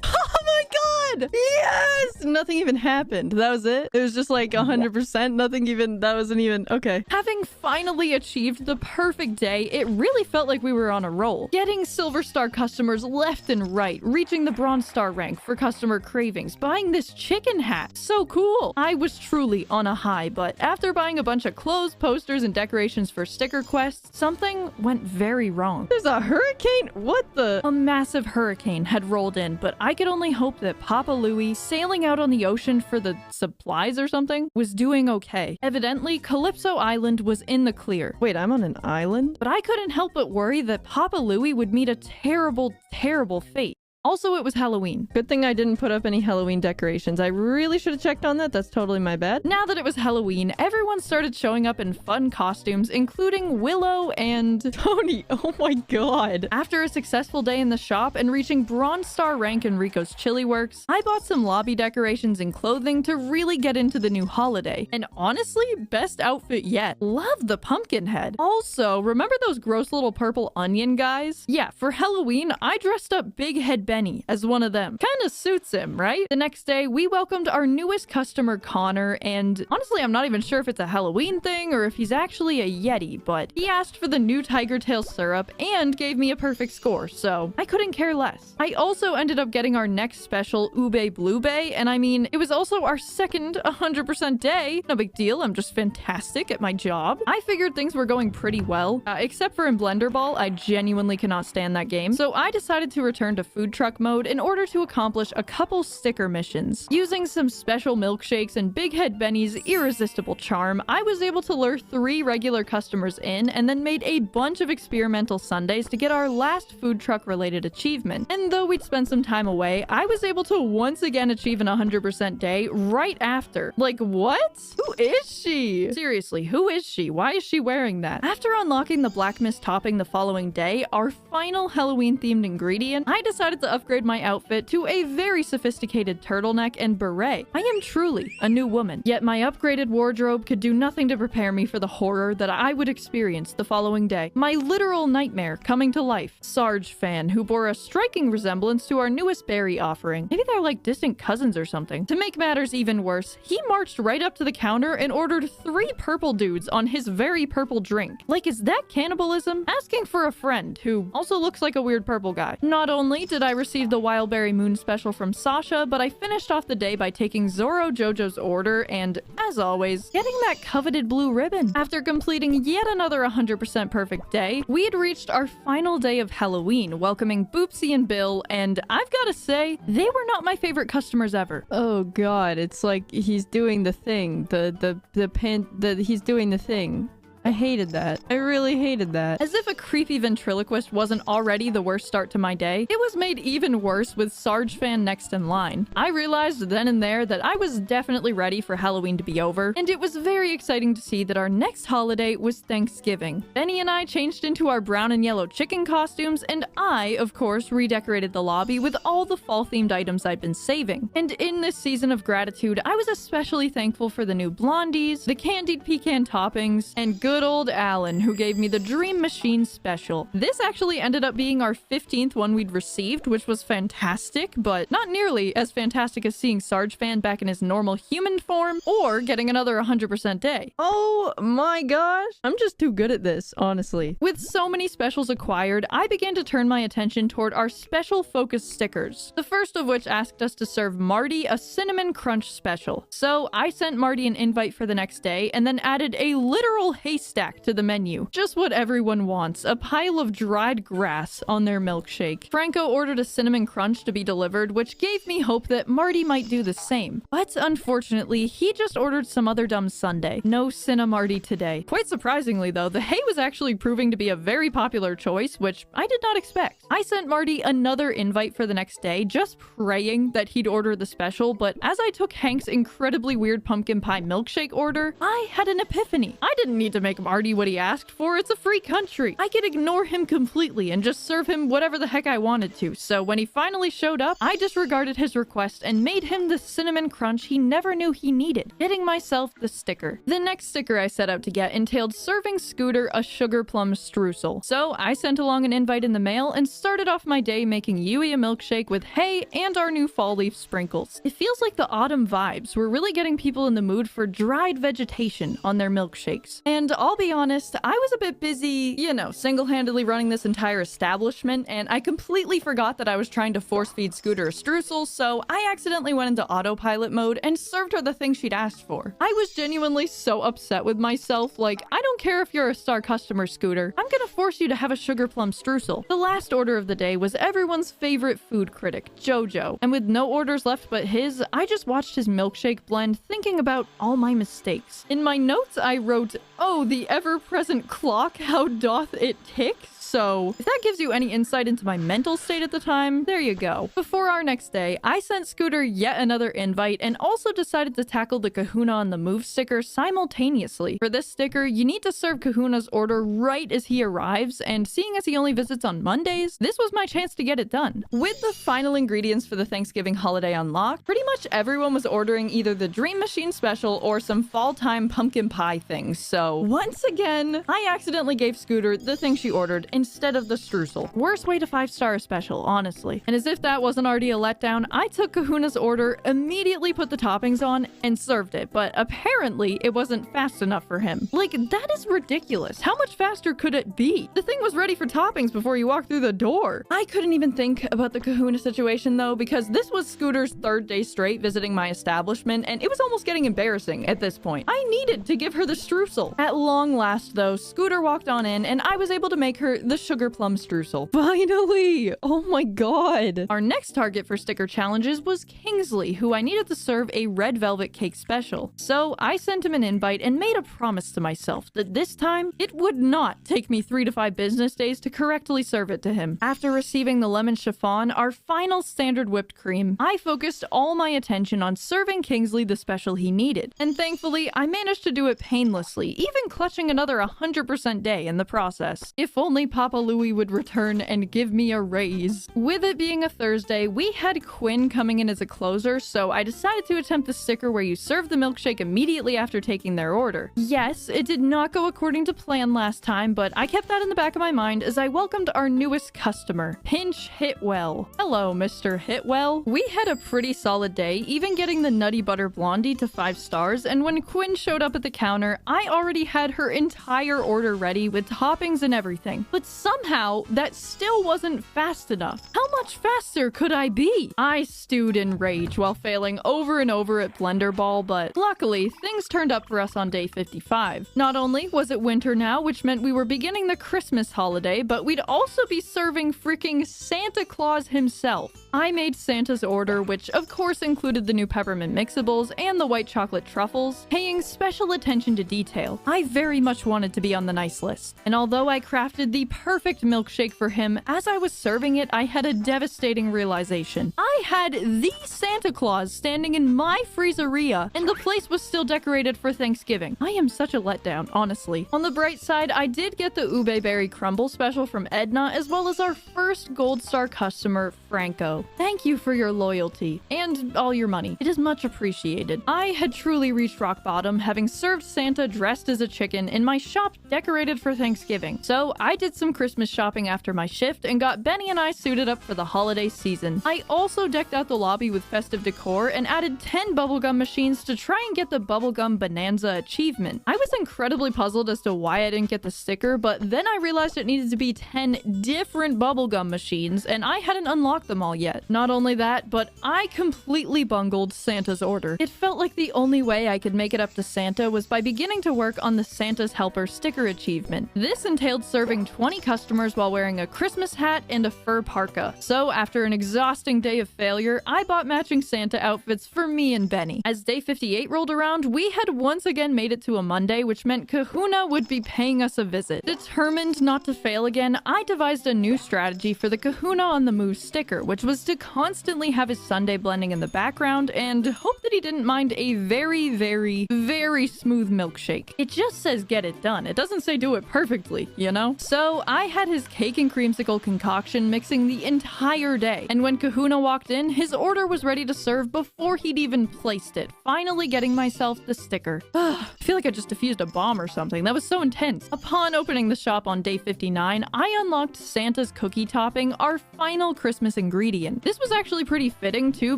Oh my god! Yes! Nothing even happened. That was it? It was just like 100%. Nothing even... That wasn't even... Okay. Having finally achieved the perfect day, it really felt like we were on a roll. Getting Silver Star customers left and right, reaching the Bronze Star rank for customer cravings, buying this chicken hat. So cool! I was truly on a high, but after buying a bunch of clothes, posters, and decorations for sticker quests, something went very wrong. There's a hurricane? What the? A massive hurricane had rolled in, but I could only hope that Papa Louie, sailing out on the ocean for the supplies or something, was doing okay. Evidently, Calypso Island was in the clear. Wait, I'm on an island? But I couldn't help but worry that Papa Louie would meet a terrible, terrible fate. Also, it was Halloween. Good thing I didn't put up any Halloween decorations. I really should have checked on that. That's totally my bad. Now that it was Halloween, everyone started showing up in fun costumes, including Willow and Tony. Oh my god. After a successful day in the shop and reaching Bronze Star rank in Rico's Chili Works, I bought some lobby decorations and clothing to really get into the new holiday. And honestly, best outfit yet. Love the pumpkin head. Also, remember those gross little purple onion guys? Yeah, for Halloween, I dressed up Big Head Benny as one of them. Kinda suits him, right? The next day, we welcomed our newest customer, Connor, and honestly, I'm not even sure if it's a Halloween thing or if he's actually a Yeti, but he asked for the new Tiger Tail syrup and gave me a perfect score, so I couldn't care less. I also ended up getting our next special, Ube Blue Bay, and I mean, it was also our second 100% day. No big deal, I'm just fantastic at my job. I figured things were going pretty well, except for in Blender Ball. I genuinely cannot stand that game, so I decided to return to food truck mode in order to accomplish a couple sticker missions. Using some special milkshakes and Big Head Benny's irresistible charm, I was able to lure 3 regular customers in and then made a bunch of experimental sundaes to get our last food truck related achievement. And though we'd spent some time away, I was able to once again achieve an 100% day right after. Like, what? Who is she? Seriously, who is she? Why is she wearing that? After unlocking the Black Mist topping the following day, our final Halloween themed ingredient, I decided to upgrade my outfit to a very sophisticated turtleneck and beret. I am truly a new woman, yet my upgraded wardrobe could do nothing to prepare me for the horror that I would experience the following day. My literal nightmare coming to life. Sarge fan, who bore a striking resemblance to our newest berry offering. Maybe they're like distant cousins or something. To make matters even worse, he marched right up to the counter and ordered 3 purple dudes on his very purple drink. Like, is that cannibalism? Asking for a friend, who also looks like a weird purple guy. Not only did I receive the Wildberry Moon special from Sasha, but I finished off the day by taking Zoro Jojo's order and, as always, getting that coveted blue ribbon. After completing yet another 100% perfect day, we had reached our final day of Halloween, welcoming Boopsy and Bill, and I've gotta say, they were not my favorite customers ever. Oh god, it's like he's doing the thing. He's doing the thing. I hated that. I really hated that. As if a creepy ventriloquist wasn't already the worst start to my day, it was made even worse with Sarge Fan next in line. I realized then and there that I was definitely ready for Halloween to be over, and it was very exciting to see that our next holiday was Thanksgiving. Benny and I changed into our brown and yellow chicken costumes, and I, of course, redecorated the lobby with all the fall-themed items I'd been saving. And in this season of gratitude, I was especially thankful for the new blondies, the candied pecan toppings, and good old Alan, who gave me the Dream Machine special. This actually ended up being our 15th one we'd received, which was fantastic, but not nearly as fantastic as seeing Sarge Fan back in his normal human form, or getting another 100% day. Oh my gosh. I'm just too good at this, honestly. With so many specials acquired, I began to turn my attention toward our special focus stickers. The first of which asked us to serve Marty a cinnamon crunch special. So I sent Marty an invite for the next day and then added a literal haystack to the menu. Just what everyone wants, a pile of dried grass on their milkshake. Franco ordered a cinnamon crunch to be delivered, which gave me hope that Marty might do the same. But unfortunately, he just ordered some other dumb sundae. No Cinnamarty today. Quite surprisingly though, the hay was actually proving to be a very popular choice, which I did not expect. I sent Marty another invite for the next day, just praying that he'd order the special, but as I took Hank's incredibly weird pumpkin pie milkshake order, I had an epiphany. I didn't need to make Marty what he asked for. It's a free country. I could ignore him completely and just serve him whatever the heck I wanted to. So when he finally showed up, I disregarded his request and made him the cinnamon crunch he never knew he needed, getting myself the sticker. The next sticker I set out to get entailed serving Scooter a sugar plum streusel. So I sent along an invite in the mail and started off my day making Yui a milkshake with hay and our new fall leaf sprinkles. It feels like the autumn vibes were really getting people in the mood for dried vegetation on their milkshakes. And I'll be honest, I was a bit busy, you know, single-handedly running this entire establishment, and I completely forgot that I was trying to force-feed Scooter a streusel, so I accidentally went into autopilot mode and served her the thing she'd asked for. I was genuinely so upset with myself, like, I don't care if you're a star customer, Scooter. I'm gonna force you to have a sugar plum streusel. The last order of the day was everyone's favorite food critic, Jojo, and with no orders left but his, I just watched his milkshake blend, thinking about all my mistakes. In my notes, I wrote, "Oh, the ever-present clock, how doth it tick?" So if that gives you any insight into my mental state at the time, there you go. Before our next day, I sent Scooter yet another invite and also decided to tackle the Kahuna on the Move sticker simultaneously. For this sticker, you need to serve Kahuna's order right as he arrives, and seeing as he only visits on Mondays, this was my chance to get it done. With the final ingredients for the Thanksgiving holiday unlocked, pretty much everyone was ordering either the Dream Machine special or some fall-time pumpkin pie things. So once again, I accidentally gave Scooter the thing she ordered instead of the streusel. Worst way to 5-star a special, honestly. And as if that wasn't already a letdown, I took Kahuna's order, immediately put the toppings on, and served it, but apparently it wasn't fast enough for him. Like, that is ridiculous. How much faster could it be? The thing was ready for toppings before you walked through the door. I couldn't even think about the Kahuna situation though, because this was Scooter's 3rd day straight visiting my establishment, and it was almost getting embarrassing at this point. I needed to give her the streusel. At long last though, Scooter walked on in, and I was able to make her the sugar plum streusel. Finally! Oh my god. Our next target for sticker challenges was Kingsley, who I needed to serve a red velvet cake special. So I sent him an invite and made a promise to myself that this time it would not take me 3 to 5 business days to correctly serve it to him. After receiving the lemon chiffon, our final standard whipped cream, I focused all my attention on serving Kingsley the special he needed. And thankfully, I managed to do it painlessly, even clutching another 100% day in the process. If only Papa Louie would return and give me a raise. With it being a Thursday, we had Quinn coming in as a closer, so I decided to attempt the sticker where you serve the milkshake immediately after taking their order. Yes, it did not go according to plan last time, but I kept that in the back of my mind as I welcomed our newest customer, Pinch Hitwell. Hello, Mr. Hitwell. We had a pretty solid day, even getting the Nutty Butter Blondie to 5 stars, and when Quinn showed up at the counter, I already had her entire order ready with toppings and everything. But somehow, that still wasn't fast enough. How much faster could I be? I stewed in rage while failing over and over at Blender Ball, but luckily, things turned up for us on day 55. Not only was it winter now, which meant we were beginning the Christmas holiday, but we'd also be serving freaking Santa Claus himself. I made Santa's order, which of course included the new peppermint mixables and the white chocolate truffles, paying special attention to detail. I very much wanted to be on the nice list. And although I crafted the perfect milkshake for him, as I was serving it, I had a devastating realization. I had the Santa Claus standing in my freezeria, and the place was still decorated for Thanksgiving. I am such a letdown, honestly. On the bright side, I did get the ube berry crumble special from Edna, as well as our first gold star customer, Franco. Thank you for your loyalty and all your money. It is much appreciated. I had truly reached rock bottom, having served Santa dressed as a chicken in my shop decorated for Thanksgiving. So I did some Christmas shopping after my shift and got Benny and I suited up for the holiday season. I also decked out the lobby with festive decor and added 10 bubblegum machines to try and get the bubblegum bonanza achievement. I was incredibly puzzled as to why I didn't get the sticker, but then I realized it needed to be 10 different bubblegum machines and I hadn't unlocked them all yet. Not only that, but I completely bungled Santa's order. It felt like the only way I could make it up to Santa was by beginning to work on the Santa's Helper sticker achievement. This entailed serving 20 customers while wearing a Christmas hat and a fur parka. So after an exhausting day of failure, I bought matching Santa outfits for me and Benny. As day 58 rolled around, we had once again made it to a Monday, which meant Kahuna would be paying us a visit. Determined not to fail again, I devised a new strategy for the Kahuna on the Move sticker, which was to constantly have his sundae blending in the background and hope that he didn't mind a very, very, very smooth milkshake. It just says get it done. It doesn't say do it perfectly, you know? So I had his cake and creamsicle concoction mixing the entire day. And when Kahuna walked in, his order was ready to serve before he'd even placed it, finally getting myself the sticker. I feel like I just defused a bomb or something. That was so intense. Upon opening the shop on day 59, I unlocked Santa's cookie topping, our final Christmas ingredient. This was actually pretty fitting too,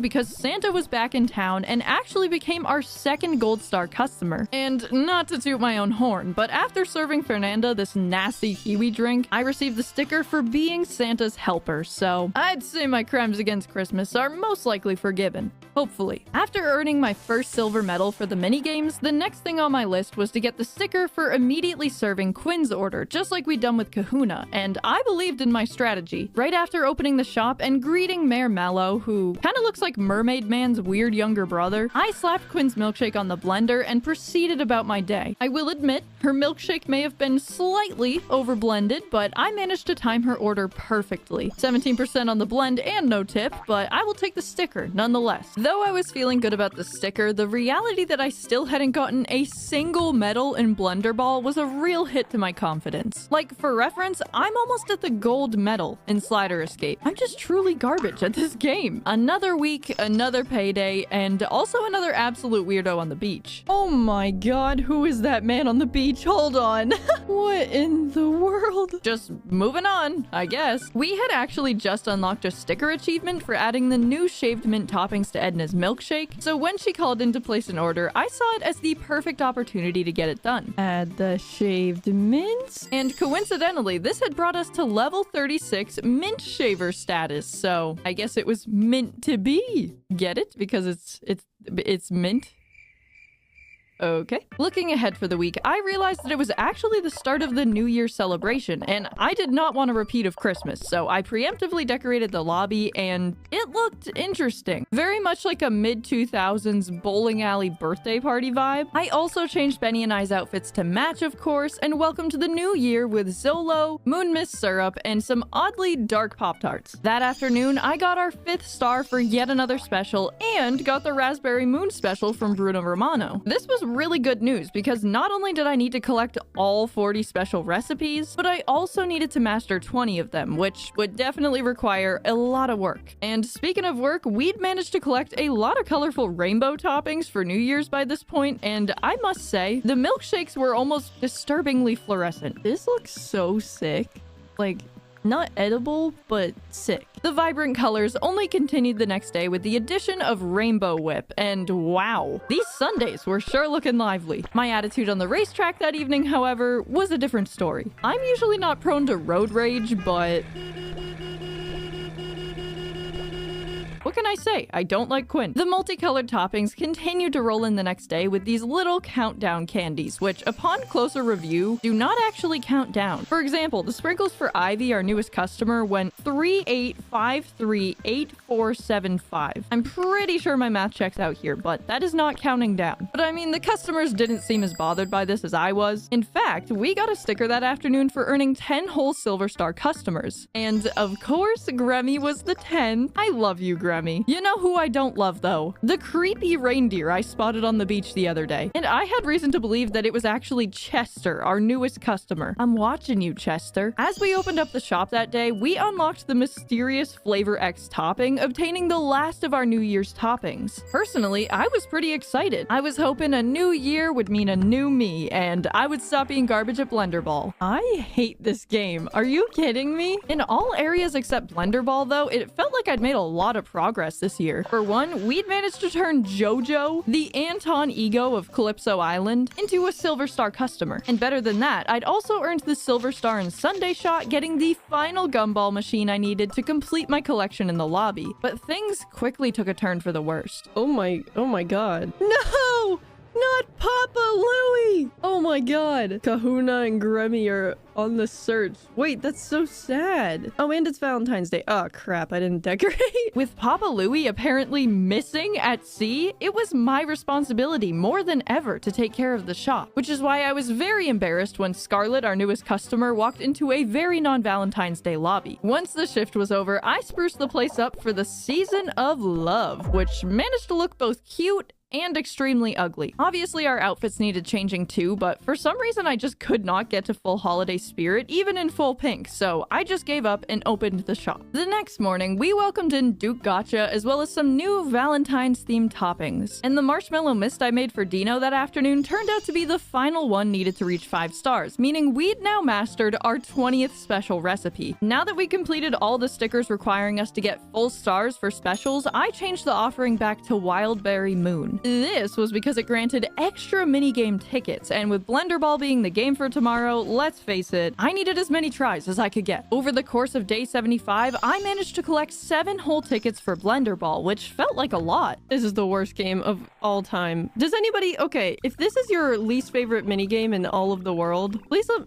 because Santa was back in town and actually became our second gold star customer. And not to toot my own horn, but after serving Fernanda this nasty kiwi drink, I received the sticker for being Santa's helper, so I'd say my crimes against Christmas are most likely forgiven. Hopefully. After earning my first silver medal for the minigames, the next thing on my list was to get the sticker for immediately serving Quinn's order, just like we'd done with Kahuna, and I believed in my strategy. Right after opening the shop and greeting Mayor Mallow, who kinda looks like Mermaid Man's weird younger brother, I slapped Quinn's milkshake on the blender and proceeded about my day. I will admit, her milkshake may have been slightly overblended, but I managed to time her order perfectly. 17% on the blend and no tip, but I will take the sticker nonetheless. Though I was feeling good about the sticker, the reality that I still hadn't gotten a single medal in Blunderball was a real hit to my confidence. Like, for reference, I'm almost at the gold medal in Slider Escape. I'm just truly garbage at this game. Another week, another payday, and also another absolute weirdo on the beach. Oh my god, who is that man on the beach? Hold on. What in the world? Just moving on, I guess. We had actually just unlocked a sticker achievement for adding the new shaved mint toppings to Edna's milkshake, so when she called in to place an order, I saw it as the perfect opportunity to get it done. Add the shaved mints. And coincidentally, this had brought us to level 36 mint shaver status, so I guess it was meant to be. Get it? Because it's mint. Okay. Looking ahead for the week, I realized that it was actually the start of the New Year celebration, and I did not want a repeat of Christmas, so I preemptively decorated the lobby, and it looked interesting. Very much like a mid-2000s bowling alley birthday party vibe. I also changed Benny and I's outfits to match, of course, and welcomed the new year with Zolo, Moon Mist syrup, and some oddly dark Pop-Tarts. That afternoon, I got our 5th star for yet another special, and got the Raspberry Moon special from Bruno Romano. This was really good news because not only did I need to collect all 40 special recipes, but I also needed to master 20 of them, which would definitely require a lot of work. And speaking of work, we'd managed to collect a lot of colorful rainbow toppings for New Year's by this point, and I must say, the milkshakes were almost disturbingly fluorescent. This looks so sick. Like, not edible, but sick. The vibrant colors only continued the next day with the addition of Rainbow Whip, and wow, these sundaes were sure looking lively. My attitude on the racetrack that evening, however, was a different story. I'm usually not prone to road rage, but What can I say? I don't like Quinn. The multicolored toppings continued to roll in the next day with these little countdown candies, which upon closer review do not actually count down. For example, the sprinkles for Ivy, our newest customer, went 38538475. I'm pretty sure my math checks out here, but that is not counting down. But I mean, the customers didn't seem as bothered by this as I was. In fact, we got a sticker that afternoon for earning 10 whole Silver Star customers. And of course, Gremmy was the 10th. I love you, Gremmy. You know who I don't love, though? The creepy reindeer I spotted on the beach the other day. And I had reason to believe that it was actually Chester, our newest customer. I'm watching you, Chester. As we opened up the shop that day, we unlocked the mysterious Flavor X topping, obtaining the last of our New Year's toppings. Personally, I was pretty excited. I was hoping a new year would mean a new me, and I would stop being garbage at Blender Ball. I hate this game. Are you kidding me? In all areas except Blender Ball, though, it felt like I'd made a lot of progress this year. For one, we'd managed to turn JoJo, the Anton Ego of Calypso Island, into a Silver Star customer. And better than that, I'd also earned the Silver Star in Sunday Shot, getting the final gumball machine I needed to complete my collection in the lobby. But things quickly took a turn for the worst. Oh my god. No! Not Papa Louie! Oh my god. Kahuna and Gremmy are on the search. Wait, that's so sad. Oh, and it's Valentine's Day. Oh, crap. I didn't decorate. With Papa Louie apparently missing at sea, it was my responsibility more than ever to take care of the shop, which is why I was very embarrassed when Scarlett, our newest customer, walked into a very non-Valentine's Day lobby. Once the shift was over, I spruced the place up for the Season of Love, which managed to look both cute and extremely ugly. Obviously, our outfits needed changing too, but for some reason I just could not get to full holiday spirit, even in full pink, so I just gave up and opened the shop. The next morning, we welcomed in Duke Gotcha, as well as some new Valentine's-themed toppings. And the marshmallow mist I made for Dino that afternoon turned out to be the final one needed to reach 5 stars, meaning we'd now mastered our 20th special recipe. Now that we completed all the stickers requiring us to get full stars for specials, I changed the offering back to Wildberry Moon. This was because it granted extra minigame tickets, and with Blender Ball being the game for tomorrow, let's face it, I needed as many tries as I could get. Over the course of day 75, I managed to collect 7 whole tickets for Blender Ball, which felt like a lot. This is the worst game of all time. Does anybody... Okay, if this is your least favorite minigame in all of the world, please let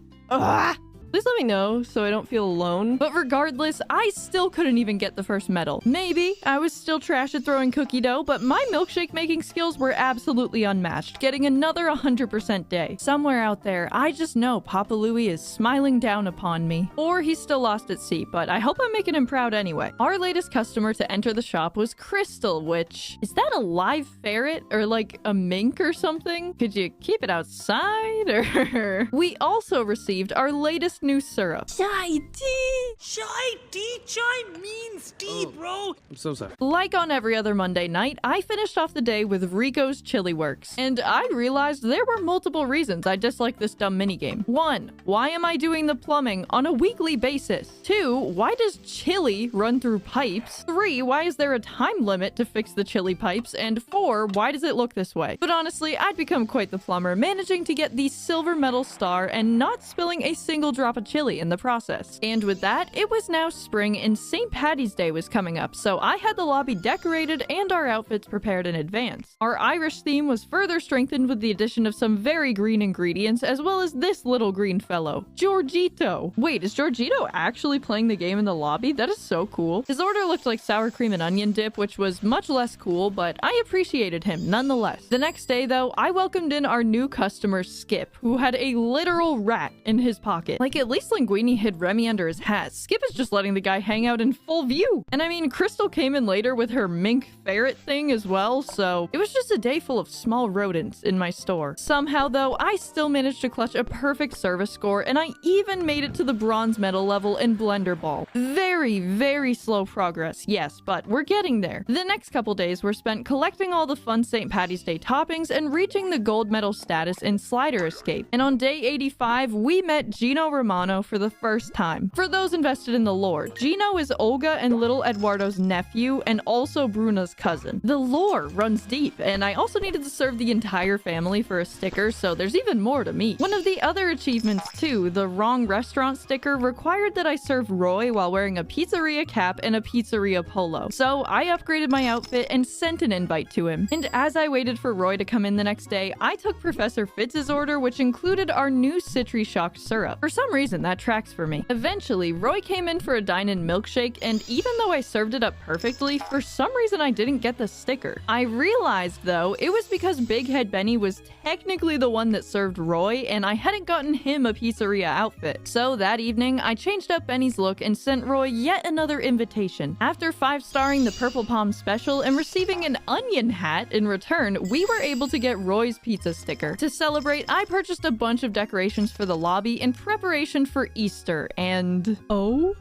me know so I don't feel alone. But regardless, I still couldn't even get the first medal. Maybe I was still trash at throwing cookie dough, but my milkshake making skills were absolutely unmatched, getting another 100% day. Somewhere out there, I just know Papa Louie is smiling down upon me. Or he's still lost at sea, but I hope I'm making him proud anyway. Our latest customer to enter the shop was Crystal, which... Is that a live ferret? Or like a mink or something? Could you keep it outside? Or... We also received our latest new syrup. Chai tea! Chai tea! Chai means tea, bro! I'm so sorry. Like on every other Monday night, I finished off the day with Rico's Chili Works. And I realized there were multiple reasons I disliked this dumb minigame. 1. Why am I doing the plumbing on a weekly basis? 2. Why does chili run through pipes? 3. Why is there a time limit to fix the chili pipes? And 4. Why does it look this way? But honestly, I'd become quite the plumber, managing to get the silver medal star and not spilling a single drop of chili in the process. And with that, it was now spring and St. Paddy's Day was coming up, so I had the lobby decorated and our outfits prepared in advance. Our Irish theme was further strengthened with the addition of some very green ingredients, as well as this little green fellow, Giorgito. Wait, is Giorgito actually playing the game in the lobby? That is so cool. His order looked like sour cream and onion dip, which was much less cool, but I appreciated him nonetheless. The next day, though, I welcomed in our new customer, Skip, who had a literal rat in his pocket. Like, at least Linguini hid Remy under his hat. Skip is just letting the guy hang out in full view. And I mean, Crystal came in later with her mink ferret thing as well, so it was just a day full of small rodents in my store. Somehow, though, I still managed to clutch a perfect service score, and I even made it to the bronze medal level in Blender Ball. Very, very slow progress, yes, but we're getting there. The next couple days were spent collecting all the fun St. Paddy's Day toppings and reaching the gold medal status in Slider Escape. And on day 85, we met Gino Romano for the first time. For those invested in the lore, Gino Gino is Olga and little Eduardo's nephew, and also Bruna's cousin. The lore runs deep, and I also needed to serve the entire family for a sticker, so there's even more to meet. One of the other achievements too, the wrong restaurant sticker, required that I serve Roy while wearing a pizzeria cap and a pizzeria polo. So I upgraded my outfit and sent an invite to him. And as I waited for Roy to come in the next day, I took Professor Fitz's order, which included our new Citri Shock syrup. For some reason, that tracks for me. Eventually, Roy came in for a dine-in milkshake, and even though I served it up perfectly, for some reason I didn't get the sticker. I realized, though, it was because Big Head Benny was technically the one that served Roy, and I hadn't gotten him a pizzeria outfit. So that evening, I changed up Benny's look and sent Roy yet another invitation. After 5-starring the Purple Palm special and receiving an onion hat in return, we were able to get Roy's pizza sticker. To celebrate, I purchased a bunch of decorations for the lobby in preparation for Easter, and oh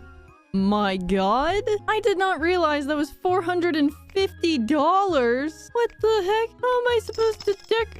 my god, I did not realize that was $450. What the heck? How am I supposed to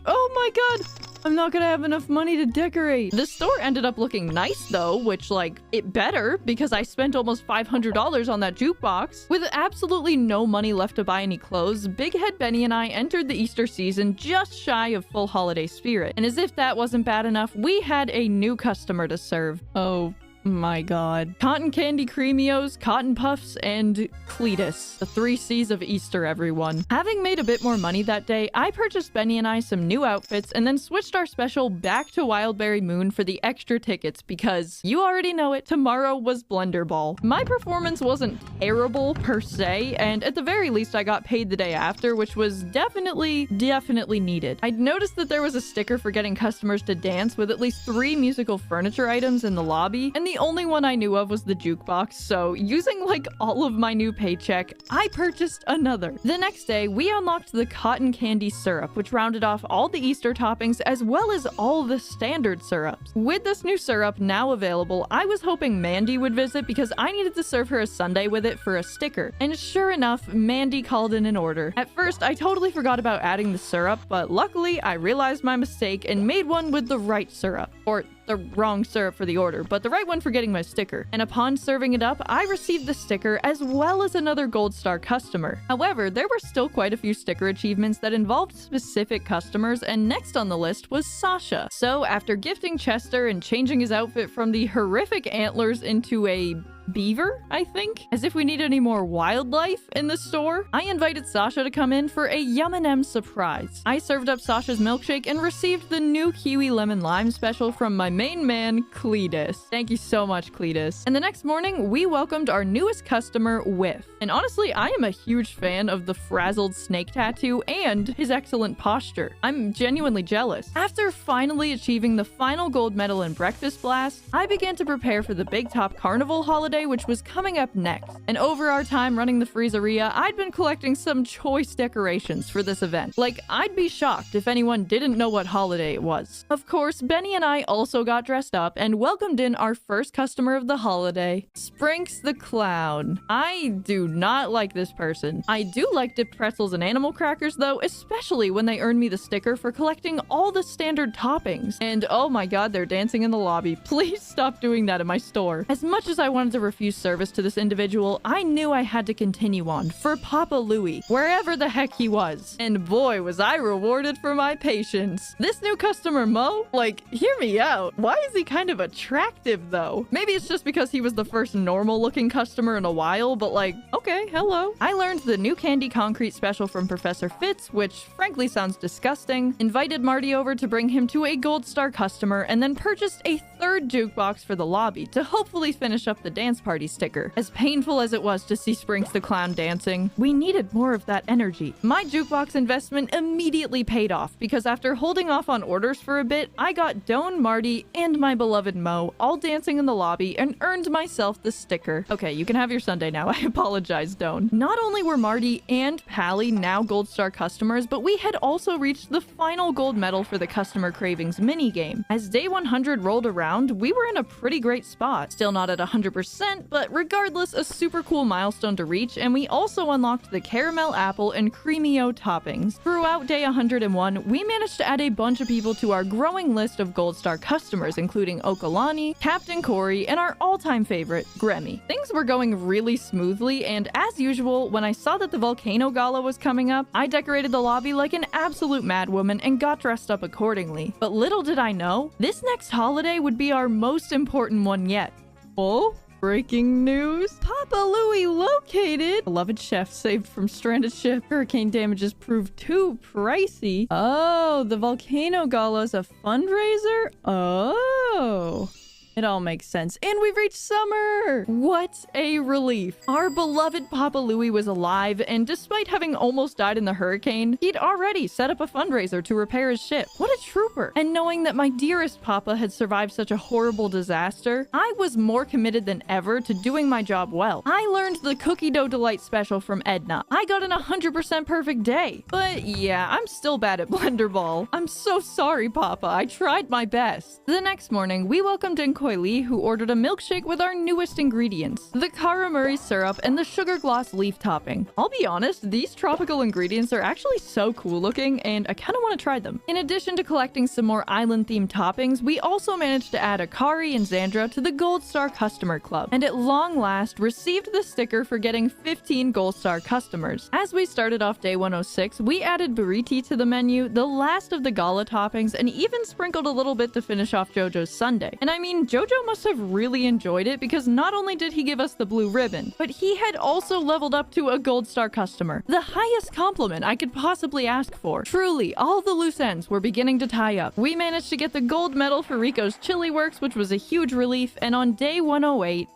oh my god, I'm not gonna have enough money to decorate. The store ended up looking nice though, which like, it better because I spent almost $500 on that jukebox. With absolutely no money left to buy any clothes, Big Head Benny and I entered the Easter season just shy of full holiday spirit. And as if that wasn't bad enough, we had a new customer to serve. Oh my god. Cotton Candy Creamios, Cotton Puffs, and Cletus. The 3 C's of Easter, everyone. Having made a bit more money that day, I purchased Benny and I some new outfits and then switched our special back to Wildberry Moon for the extra tickets because, you already know it, tomorrow was Blender Ball. My performance wasn't terrible per se, and at the very least I got paid the day after, which was definitely needed. I'd noticed that there was a sticker for getting customers to dance with at least 3 musical furniture items in the lobby, and the only one I knew of was the jukebox, so using like all of my new paycheck, I purchased another. The next day, we unlocked the cotton candy syrup, which rounded off all the Easter toppings as well as all the standard syrups. With this new syrup now available, I was hoping Mandy would visit because I needed to serve her a sundae with it for a sticker. And sure enough, Mandy called in an order. At first, I totally forgot about adding the syrup, but luckily I realized my mistake and made one with the right syrup. Or the wrong syrup for the order, but the right one for getting my sticker. And upon serving it up, I received the sticker as well as another Gold Star customer. However, there were still quite a few sticker achievements that involved specific customers, and next on the list was Sasha. So after gifting Chester and changing his outfit from the horrific antlers into a beaver, I think? As if we need any more wildlife in the store. I invited Sasha to come in for a Yum and M surprise. I served up Sasha's milkshake and received the new Kiwi Lemon Lime special from my main man, Cletus. Thank you so much, Cletus. And the next morning, we welcomed our newest customer, Whiff. And honestly, I am a huge fan of the frazzled snake tattoo and his excellent posture. I'm genuinely jealous. After finally achieving the final gold medal in Breakfast Blast, I began to prepare for the Big Top Carnival holiday, which was coming up next. And over our time running the freezeria, I'd been collecting some choice decorations for this event. Like, I'd be shocked if anyone didn't know what holiday it was. Of course, Benny and I also got dressed up and welcomed in our first customer of the holiday, Sprinks the Clown. I do not like this person. I do like dipped pretzels and animal crackers though, especially when they earn me the sticker for collecting all the standard toppings. And oh my god, they're dancing in the lobby. Please stop doing that in my store. As much as I wanted to refuse service to this individual, I knew I had to continue on for Papa Louie, wherever the heck he was. And boy, was I rewarded for my patience. This new customer, Mo, like, hear me out. Why is he kind of attractive though? Maybe it's just because he was the first normal looking customer in a while, but like, okay, hello. I learned the new candy concrete special from Professor Fitz, which frankly sounds disgusting, invited Marty over to bring him to a Gold Star customer, and then purchased a 3rd jukebox for the lobby to hopefully finish up the dance party sticker. As painful as it was to see Sprinks the Clown dancing, we needed more of that energy. My jukebox investment immediately paid off because after holding off on orders for a bit, I got Doan, Marty, and my beloved Mo all dancing in the lobby and earned myself the sticker. Okay, you can have your Sunday now. I apologize, Doan. Not only were Marty and Pally now Gold Star customers, but we had also reached the final gold medal for the Customer Cravings minigame. As day 100 rolled around, we were in a pretty great spot. Still not at 100%, 100%, but regardless, a super cool milestone to reach, and we also unlocked the caramel apple and creamy-o toppings. Throughout day 101, we managed to add a bunch of people to our growing list of Gold Star customers, including Okalani, Captain Corey, and our all-time favorite, Gremmy. Things were going really smoothly, and as usual, when I saw that the Volcano Gala was coming up, I decorated the lobby like an absolute madwoman and got dressed up accordingly. But little did I know, this next holiday would be our most important one yet. Oh? Breaking news. Papa Louie located. Beloved chef saved from stranded ship. Hurricane damages proved too pricey. Oh, the Volcano Gala's a fundraiser? Oh. It all makes sense. And we've reached summer! What a relief. Our beloved Papa Louie was alive, and despite having almost died in the hurricane, he'd already set up a fundraiser to repair his ship. What a trooper. And knowing that my dearest Papa had survived such a horrible disaster, I was more committed than ever to doing my job well. I learned the Cookie Dough Delight special from Edna. I got an 100% perfect day. But yeah, I'm still bad at Blender Ball. I'm so sorry, Papa. I tried my best. The next morning, we welcomed in Koi Lee, who ordered a milkshake with our newest ingredients, the caramari syrup and the sugar gloss leaf topping. I'll be honest, these tropical ingredients are actually so cool looking, and I kind of want to try them. In addition to collecting some more island-themed toppings, we also managed to add Akari and Xandra to the Gold Star Customer Club, and at long last received the sticker for getting 15 Gold Star customers. As we started off day 106, we added burriti to the menu, the last of the gala toppings, and even sprinkled a little bit to finish off JoJo's sundae. And I mean, JoJo must have really enjoyed it because not only did he give us the blue ribbon, but he had also leveled up to a Gold Star customer. The highest compliment I could possibly ask for. Truly, all the loose ends were beginning to tie up. We managed to get the gold medal for Rico's Chili Works, which was a huge relief, and on day 108...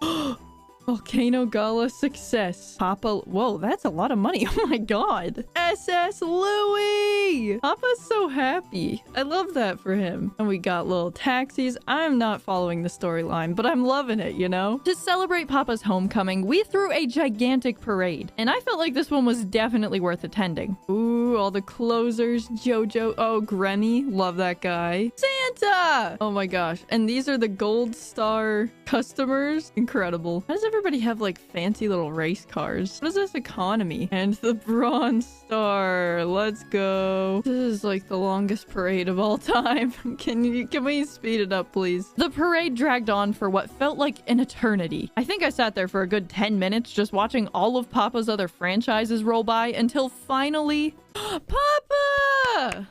Volcano Gala success. Papa... Whoa, that's a lot of money. Oh my god. SS Louie! Papa's so happy. I love that for him. And we got little taxis. I'm not following the storyline, but I'm loving it, you know? To celebrate Papa's homecoming, we threw a gigantic parade. And I felt like this one was definitely worth attending. Ooh, all the closers. JoJo. Oh, Granny. Love that guy. Santa! Oh my gosh. And these are the Gold Star customers. Incredible. How does everybody have like fancy little race cars? What is this economy? And the Bronze Star. Let's go. This is like the longest parade of all time. Can we speed it up, please? The parade dragged on for what felt like an eternity. I think I sat there for a good 10 minutes just watching all of Papa's other franchises roll by until finally... Papa!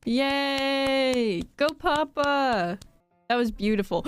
Yay! Go Papa! That was beautiful.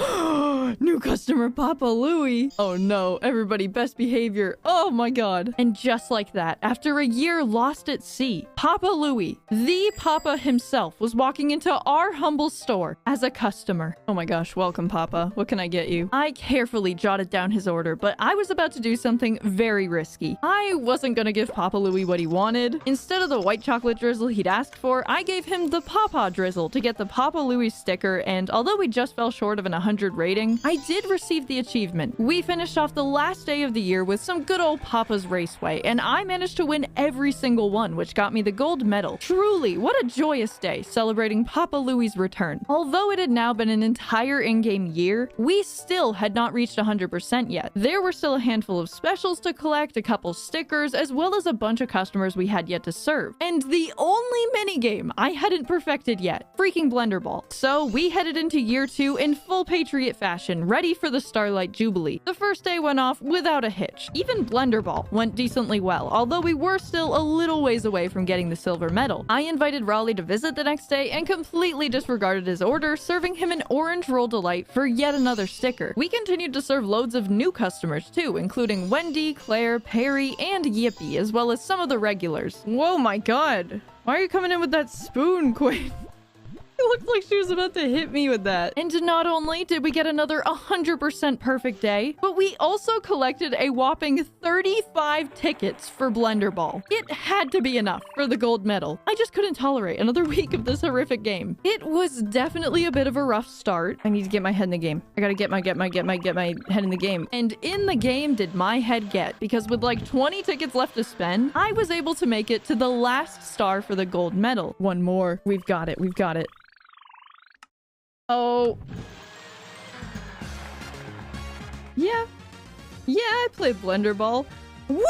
New customer, Papa Louie. Oh no, everybody best behavior. Oh my god. And just like that, after a year lost at sea, Papa Louie, the Papa himself, was walking into our humble store as a customer. Oh my gosh, welcome Papa. What can I get you? I carefully jotted down his order, but I was about to do something very risky. I wasn't gonna give Papa Louie what he wanted. Instead of the white chocolate drizzle he'd asked for, I gave him the Papa drizzle to get the Papa Louie sticker, and although we just fell short of an 100 rating, I did receive the achievement. We finished off the last day of the year with some good old Papa's Raceway, and I managed to win every single one, which got me the gold medal. Truly, what a joyous day celebrating Papa Louie's return. Although it had now been an entire in-game year, we still had not reached 100% yet. There were still a handful of specials to collect, a couple stickers, as well as a bunch of customers we had yet to serve. And the only minigame I hadn't perfected yet, freaking Blender Ball. So we headed into year 2 in full Patriot fashion, ready for the Starlight Jubilee. The first day went off without a hitch. Even Blender Ball went decently well, although we were still a little ways away from getting the silver medal. I invited Raleigh to visit the next day and completely disregarded his order, serving him an orange roll delight for yet another sticker. We continued to serve loads of new customers too, including Wendy, Claire, Perry, and Yippee, as well as some of the regulars. Whoa my god. Why are you coming in with that spoon, Quinn? It looked like she was about to hit me with that. And not only did we get another 100% perfect day, but we also collected a whopping 35 tickets for Blender Ball. It had to be enough for the gold medal. I just couldn't tolerate another week of this horrific game. It was definitely a bit of a rough start. I need to get my head in the game. I gotta get my head in the game. And in the game did my head get, because with like 20 tickets left to spend, I was able to make it to the last star for the gold medal. One more. We've got it. We've got it. Oh. Yeah, Yeah, I play Blender Ball. Woo!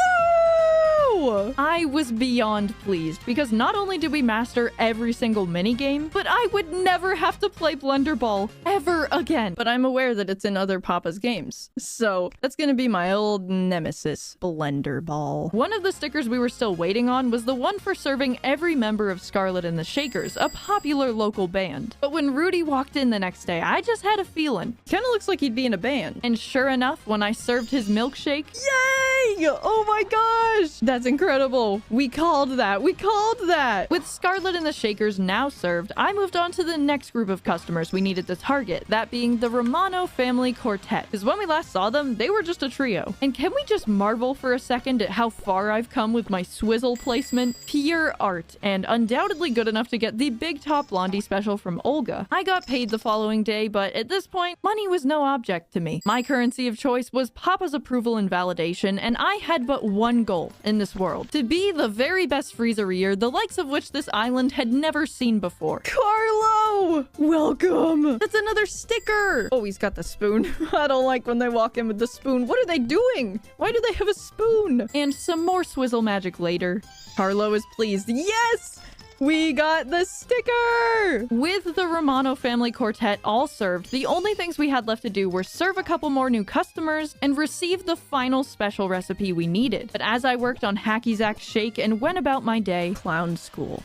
I was beyond pleased because not only did we master every single minigame, but I would never have to play Blender Ball ever again. But I'm aware that it's in other Papa's games. So that's gonna be my old nemesis, Blender Ball. One of the stickers we were still waiting on was the one for serving every member of Scarlet and the Shakers, a popular local band. But when Rudy walked in the next day, I just had a feeling. Kinda looks like he'd be in a band. And sure enough, when I served his milkshake, yay! Oh my gosh! That's incredible. We called that. We called that. With Scarlet and the Shakers now served, I moved on to the next group of customers we needed to target, that being the Romano family quartet. Because when we last saw them, they were just a trio. And can we just marvel for a second at how far I've come with my swizzle placement? Pure art, and undoubtedly good enough to get the Big Top Blondie special from Olga. I got paid the following day, but at this point, money was no object to me. My currency of choice was Papa's approval and validation, and I had but one goal in this world: to be the very best freezeria, the likes of which this island had never seen before. Carlo! Welcome! That's another sticker! Oh, he's got the spoon. I don't like when they walk in with the spoon. What are they doing? Why do they have a spoon? And some more swizzle magic later. Carlo is pleased. Yes! We got the sticker! With the Romano family quartet all served, the only things we had left to do were serve a couple more new customers and receive the final special recipe we needed. But as I worked on Hacky Zack's shake and went about my day, clown school.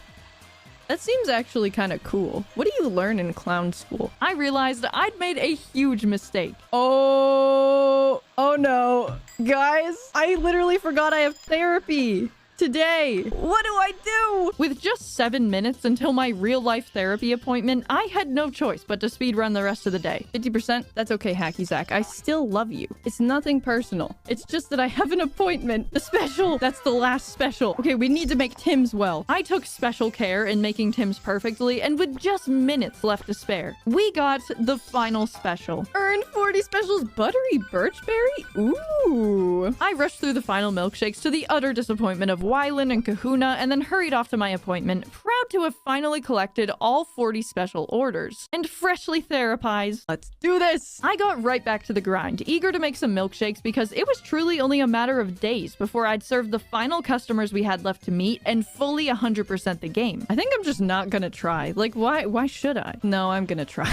That seems actually kind of cool. What do you learn in clown school? I realized I'd made a huge mistake. Oh no. Guys, I literally forgot I have therapy today. What do I do? With just 7 minutes until my real-life therapy appointment, I had no choice but to speedrun the rest of the day. 50%? That's okay, Hacky Zack. I still love you. It's nothing personal. It's just that I have an appointment. The special. That's the last special. Okay, we need to make Tim's well. I took special care in making Tim's perfectly, and with just minutes left to spare, we got the final special. Earn 40 specials buttery birchberry? Ooh. I rushed through the final milkshakes to the utter disappointment of Wylan and Kahuna, and then hurried off to my appointment, proud to have finally collected all 40 special orders. And freshly therapized, let's do this! I got right back to the grind, eager to make some milkshakes because it was truly only a matter of days before I'd serve the final customers we had left to meet and fully 100% the game. I think I'm just not gonna try. Like, why should I? No, I'm gonna try.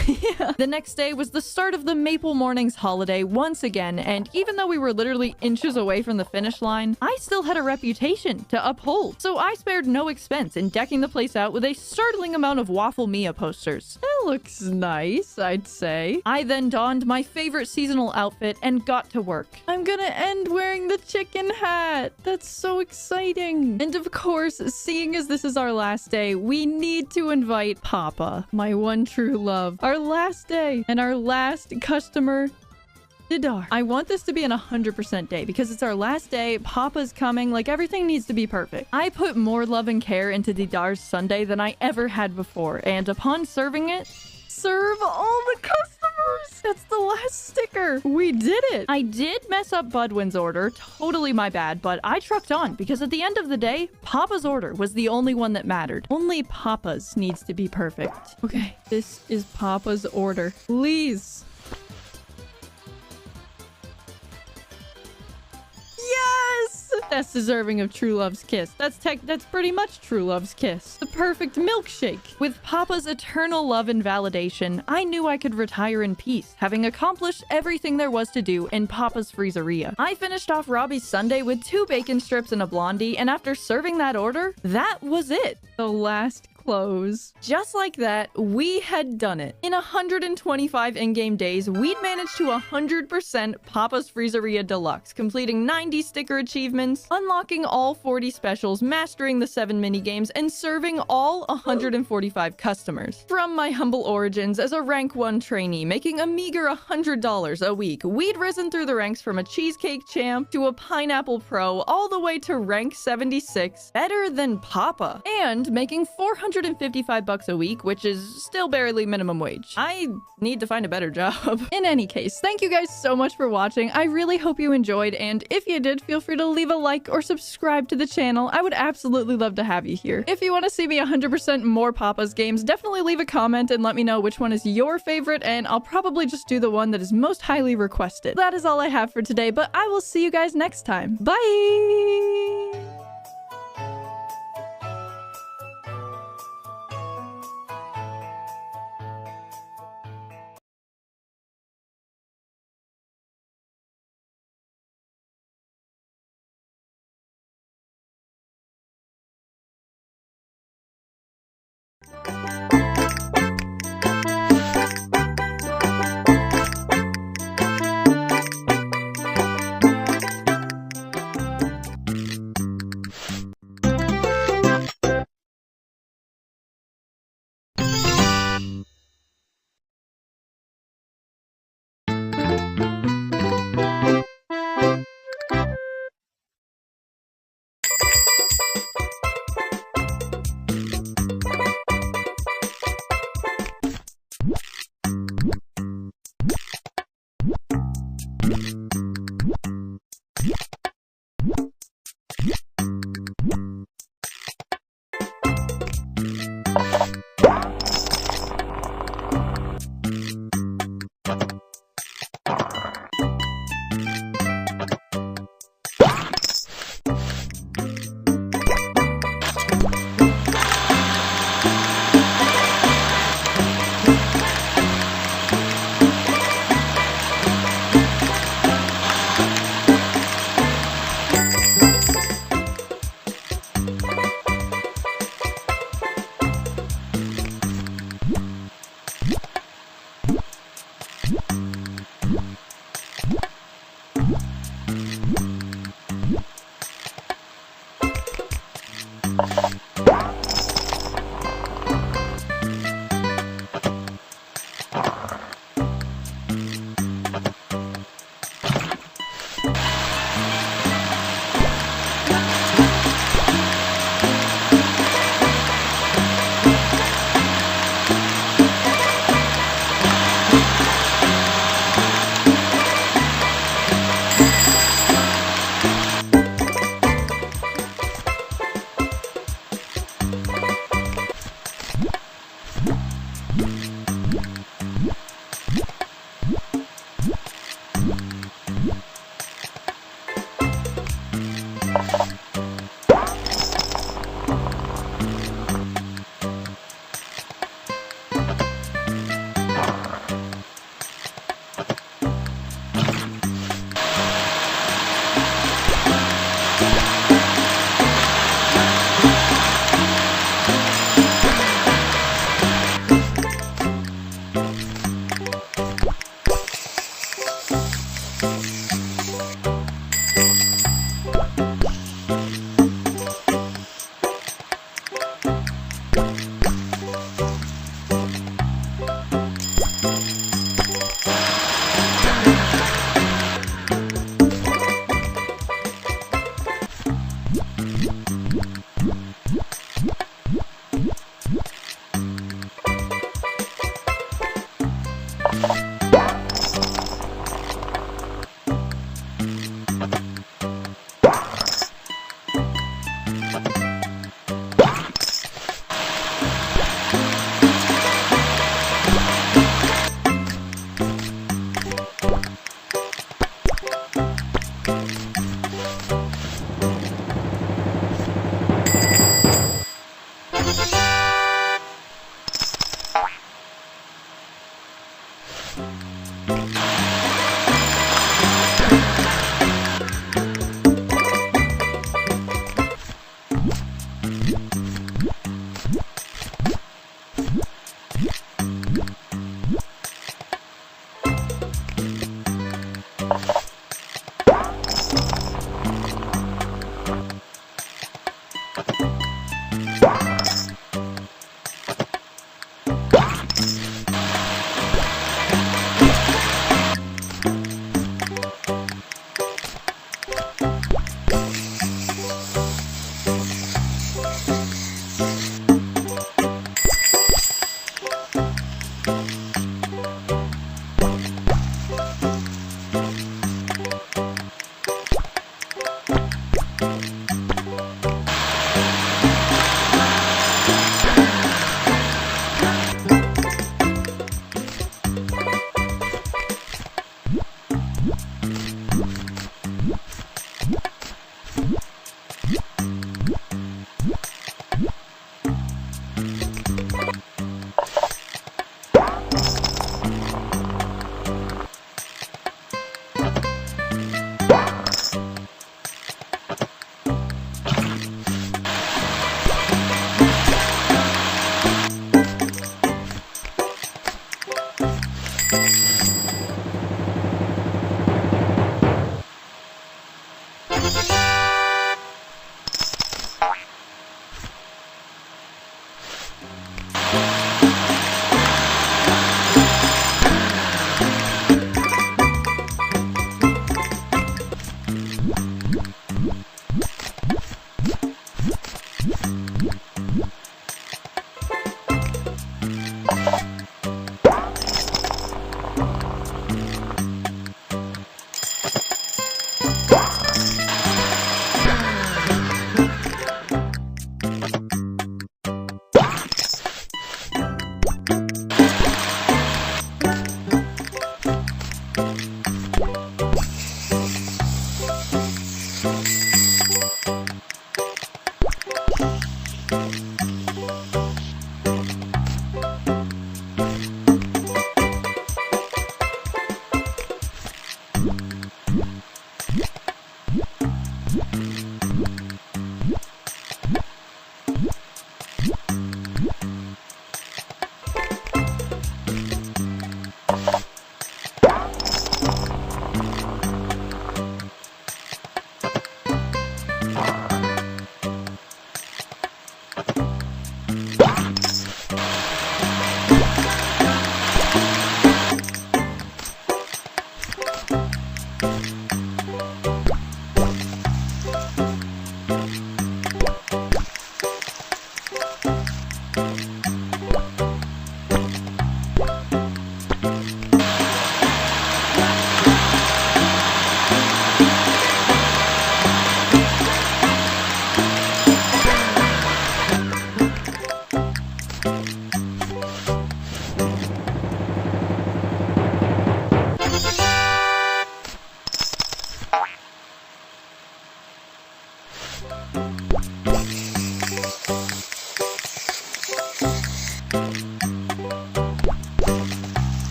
The next day was the start of the Maple Mornings holiday once again, and even though we were literally inches away from the finish line, I still had a reputation to uphold. So I spared no expense in decking the place out with a startling amount of Waffle Mia posters. That looks nice, I'd say. I then donned my favorite seasonal outfit and got to work. I'm gonna end wearing the chicken hat. That's so exciting. And of course, seeing as this is our last day, we need to invite Papa, my one true love. Our last day and our last customer, Didar. I want this to be an 100% day because it's our last day, Papa's coming, like everything needs to be perfect. I put more love and care into Didar's sundae than I ever had before, and upon serving it, serve all the customers! That's the last sticker! We did it! I did mess up Budwin's order, totally my bad, but I trucked on because at the end of the day, Papa's order was the only one that mattered. Only Papa's needs to be perfect. Okay, this is Papa's order. Please! Yes! That's deserving of true love's kiss. That's pretty much true love's kiss. The perfect milkshake. With Papa's eternal love and validation, I knew I could retire in peace, having accomplished everything there was to do in Papa's freezeria. I finished off Robbie's sundae with 2 bacon strips and a blondie, and after serving that order, that was it. The last close. Just like that, we had done it. In 125 in-game days, we'd managed to 100% Papa's Freezeria Deluxe, completing 90 sticker achievements, unlocking all 40 specials, mastering the 7 minigames, and serving all 145 customers. From my humble origins as a rank 1 trainee, making a meager $100 a week, we'd risen through the ranks from a cheesecake champ to a pineapple pro, all the way to rank 76, better than Papa, and making $400 $155 a week, which is still barely minimum wage. I need to find a better job. In any case, thank you guys so much for watching. I really hope you enjoyed, and if you did, feel free to leave a like or subscribe to the channel. I would absolutely love to have you here. If you want to see me 100% more Papa's games, definitely leave a comment and let me know which one is your favorite, and I'll probably just do the one that is most highly requested. That is all I have for today, but I will see you guys next time. Bye!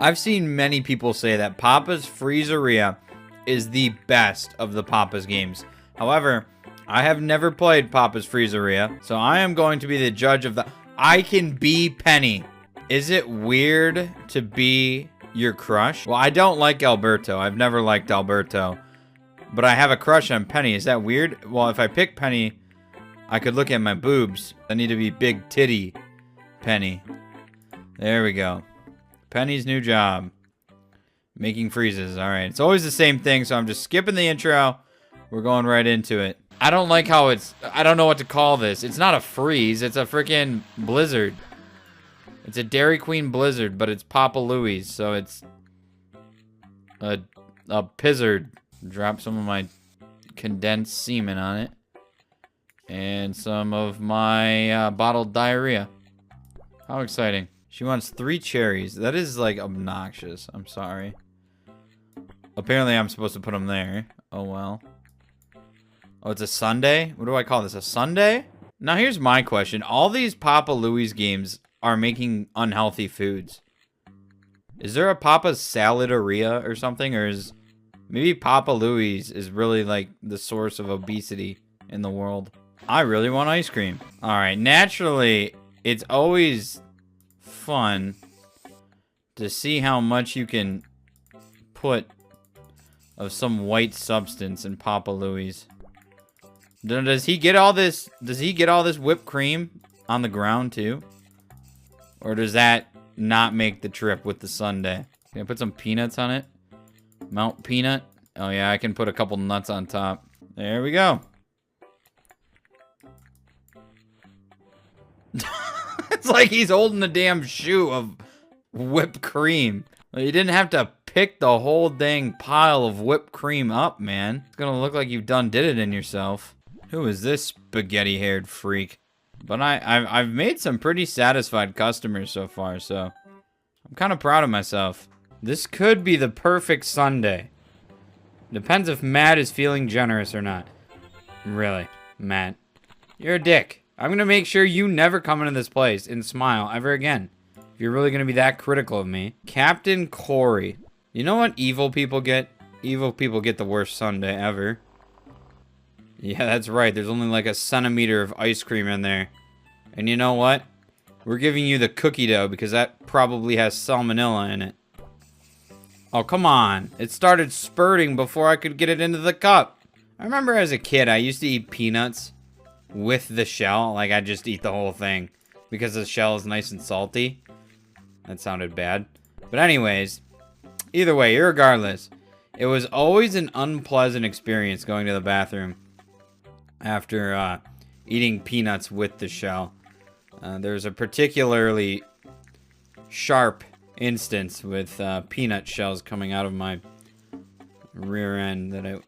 I've seen many people say that Papa's Freezeria is the best of the Papa's games. However, I have never played Papa's Freezeria, so I am going to be the judge of the... I can be Penny. Is it weird to be your crush? Well, I don't like Alberto. I've never liked Alberto. But I have a crush on Penny. Is that weird? Well, if I pick Penny, I could look at my boobs. I need to be big titty Penny. There we go. Penny's new job. Making freezes. Alright. It's always the same thing, so I'm just skipping the intro. We're going right into it. I don't like how it's... I don't know what to call this. It's not a freeze. It's a freaking blizzard. It's a Dairy Queen blizzard, but it's Papa Louie's, so it's... a pizzard. Drop some of my condensed semen on it. And some of my bottled diarrhea. How exciting. She wants 3 cherries. That is, like, obnoxious. I'm sorry. Apparently, I'm supposed to put them there. Oh, well. Oh, it's a sundae? What do I call this? A sundae? Now, here's my question. All these Papa Louie's games are making unhealthy foods. Is there a Papa's Saladeria or something? Or is... maybe Papa Louie's is really, like, the source of obesity in the world. I really want ice cream. Alright, naturally, it's always fun to see how much you can put of some white substance in Papa Louie's. Does he get all this whipped cream on the ground too? Or does that not make the trip with the sundae? Can I put some peanuts on it? Mount peanut? Oh yeah, I can put a couple nuts on top. There we go. It's like he's holding a damn shoe of whipped cream. You didn't have to pick the whole dang pile of whipped cream up, man. It's gonna look like you've did it in yourself. Who is this spaghetti-haired freak? But I've made some pretty satisfied customers so far, so I'm kind of proud of myself. This could be the perfect sundae. Depends if Matt is feeling generous or not. Really, Matt. You're a dick. I'm going to make sure you never come into this place and smile ever again. If you're really going to be that critical of me. Captain Corey. You know what evil people get? Evil people get the worst sundae ever. Yeah, that's right. There's only like a centimeter of ice cream in there. And you know what? We're giving you the cookie dough because that probably has salmonella in it. Oh, come on. It started spurting before I could get it into the cup. I remember as a kid, I used to eat peanuts with the shell. Like, I'd just eat the whole thing because the shell is nice and salty. That sounded bad. But anyways, either way, irregardless, it was always an unpleasant experience going to the bathroom after eating peanuts with the shell. There's a particularly sharp instance with peanut shells coming out of my rear end that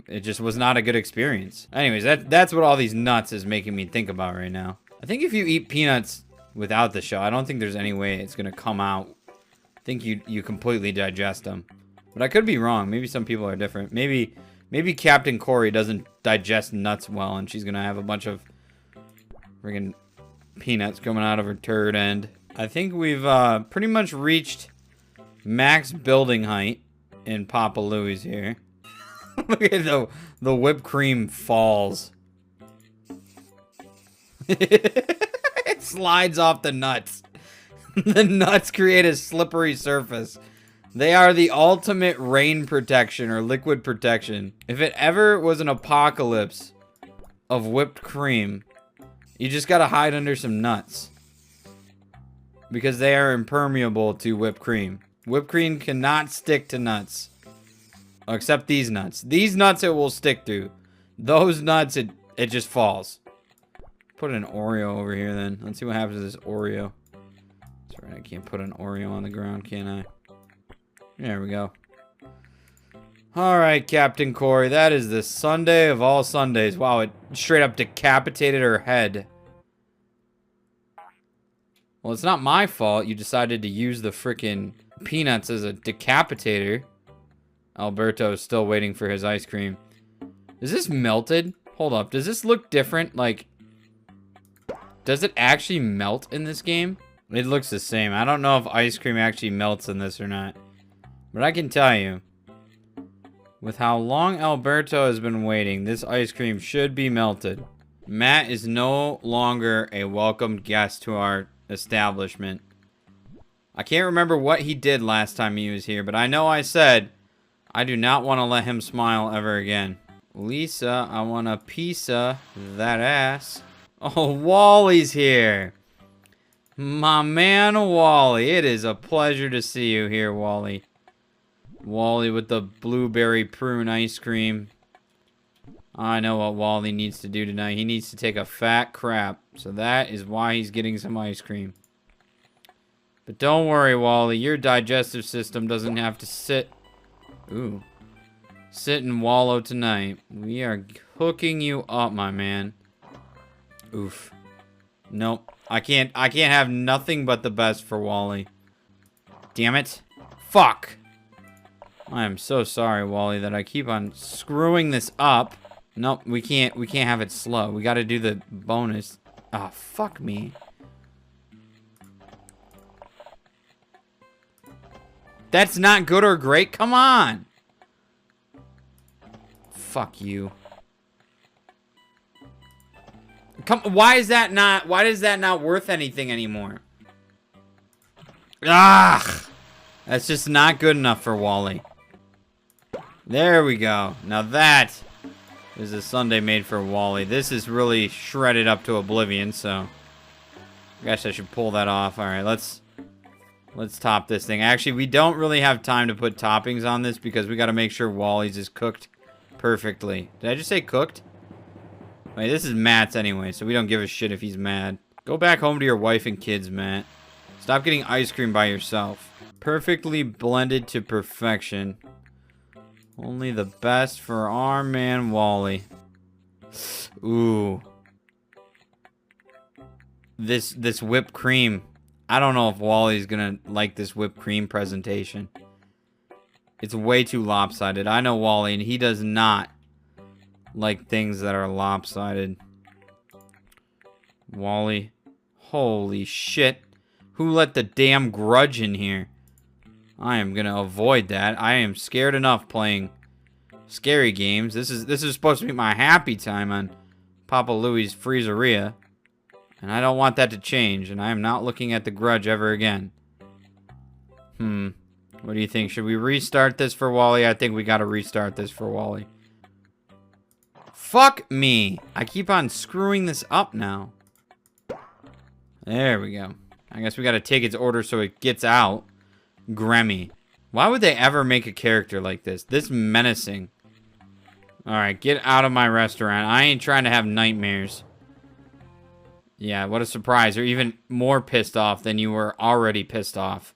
it just was not a good experience. Anyways, that's what all these nuts is making me think about right now. I think if you eat peanuts without the shell, I don't think there's any way it's gonna come out. I think you completely digest them. But I could be wrong. Maybe some people are different. Maybe Captain Corey doesn't digest nuts well and she's gonna have a bunch of friggin' peanuts coming out of her turd end. I think we've pretty much reached max building height in Papa Louie's here. Look at the whipped cream falls. It slides off the nuts. The nuts create a slippery surface. They are the ultimate rain protection or liquid protection. If it ever was an apocalypse of whipped cream, you just gotta hide under some nuts. Because they are impermeable to whipped cream. Whipped cream cannot stick to nuts. Except these nuts. These nuts it will stick to. Those nuts, it just falls. Put an Oreo over here then. Let's see what happens to this Oreo. That's right, I can't put an Oreo on the ground, can I? There we go. Alright, Captain Corey. That is the Sunday of all Sundays. Wow, it straight up decapitated her head. Well, it's not my fault you decided to use the frickin' peanuts as a decapitator. Alberto is still waiting for his ice cream. Is this melted? Hold up. Does this look different? Like, does it actually melt in this game? It looks the same. I don't know if ice cream actually melts in this or not. But I can tell you, with how long Alberto has been waiting, this ice cream should be melted. Matt is no longer a welcomed guest to our establishment. I can't remember what he did last time he was here, but I know I said I do not want to let him smile ever again. Lisa, I want a piece of that ass. Oh, Wally's here. My man, Wally. It is a pleasure to see you here, Wally. Wally with the blueberry prune ice cream. I know what Wally needs to do tonight. He needs to take a fat crap. So that is why he's getting some ice cream. But don't worry, Wally. Your digestive system doesn't have to sit and wallow tonight. We are hooking you up, my man. Oof. Nope. I can't have nothing but the best for Wally. Damn it. Fuck. I am so sorry, Wally, that I keep on screwing this up. Nope, we can't have it slow. We gotta do the bonus. Ah, fuck me. That's not good or great? Come on. Fuck you. Why is that not worth anything anymore? Ah! That's just not good enough for Wally. There we go. Now that is a sundae made for Wally. This is really shredded up to oblivion, so I guess I should pull that off. All right, let's top this thing. Actually, we don't really have time to put toppings on this because we got to make sure Wally's is cooked perfectly. Did I just say cooked? Wait, this is Matt's anyway, so we don't give a shit if he's mad. Go back home to your wife and kids, Matt. Stop getting ice cream by yourself. Perfectly blended to perfection. Only the best for our man Wally. Ooh. This whipped cream. I don't know if Wally's gonna like this whipped cream presentation. It's way too lopsided. I know Wally, and he does not like things that are lopsided. Wally. Holy shit. Who let the damn grudge in here? I am gonna avoid that. I am scared enough playing scary games. This is supposed to be my happy time on Papa Louie's Freezeria. And I don't want that to change, and I am not looking at the grudge ever again. What do you think? Should we restart this for Wally? I think we gotta restart this for Wally. Fuck me. I keep on screwing this up now. There we go. I guess we gotta take its order so it gets out. Gremmy. Why would they ever make a character like this? This menacing. Alright, get out of my restaurant. I ain't trying to have nightmares. Yeah, what a surprise. You're even more pissed off than you were already pissed off.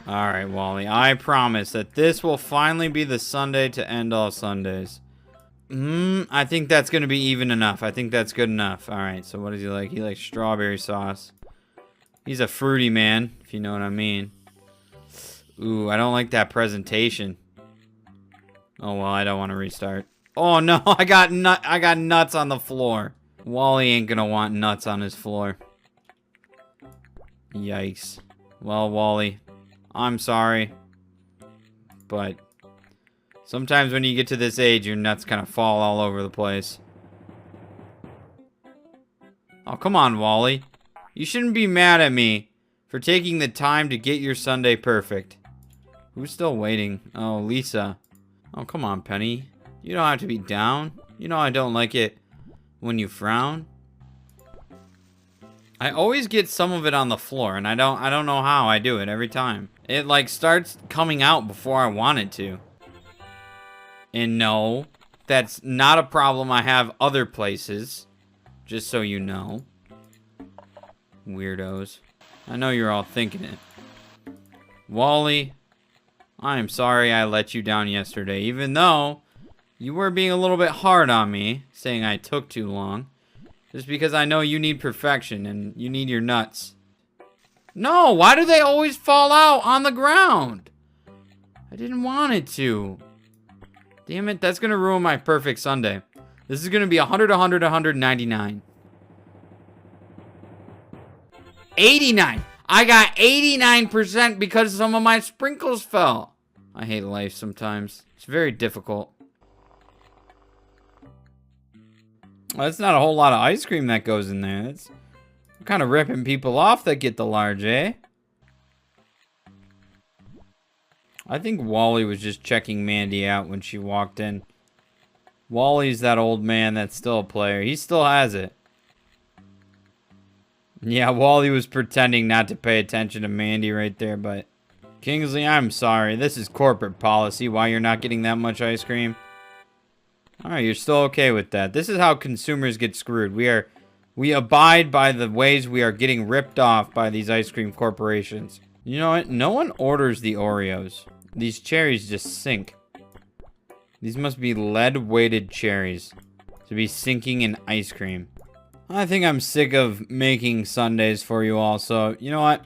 Alright, Wally. I promise that this will finally be the Sunday to end all Sundays. I think that's going to be even enough. I think that's good enough. Alright, so what does he like? He likes strawberry sauce. He's a fruity man, if you know what I mean. Ooh, I don't like that presentation. Oh, well, I don't want to restart. Oh, no, I got nuts on the floor. Wally ain't gonna want nuts on his floor. Yikes. Well, Wally, I'm sorry. But sometimes when you get to this age, your nuts kind of fall all over the place. Oh, come on, Wally. You shouldn't be mad at me for taking the time to get your sundae perfect. Who's still waiting? Oh, Lisa. Oh, come on, Penny. You don't have to be down. You know I don't like it when you frown. I always get some of it on the floor, and I don't know how I do it every time. It like starts coming out before I want it to. And no, that's not a problem I have other places. Just so you know. Weirdos. I know you're all thinking it. Wally, I am sorry I let you down yesterday, even though you were being a little bit hard on me, saying I took too long. Just because I know you need perfection and you need your nuts. No, why do they always fall out on the ground? I didn't want it to. Damn it, that's going to ruin my perfect sundae. This is going to be 100, 100, 199. 89. I got 89% because some of my sprinkles fell. I hate life sometimes. It's very difficult. Well, that's not a whole lot of ice cream that goes in there. That's kind of ripping people off that get the large, eh? I think Wally was just checking Mandy out when she walked in. Wally's that old man that's still a player. He still has it. Yeah, Wally was pretending not to pay attention to Mandy right there, but... Kingsley, I'm sorry. This is corporate policy. Why you're not getting that much ice cream? Alright, you're still okay with that. This is how consumers get screwed. We abide by the ways we are getting ripped off by these ice cream corporations. You know what? No one orders the Oreos. These cherries just sink. These must be lead-weighted cherries to be sinking in ice cream. I think I'm sick of making sundaes for you all, so you know what?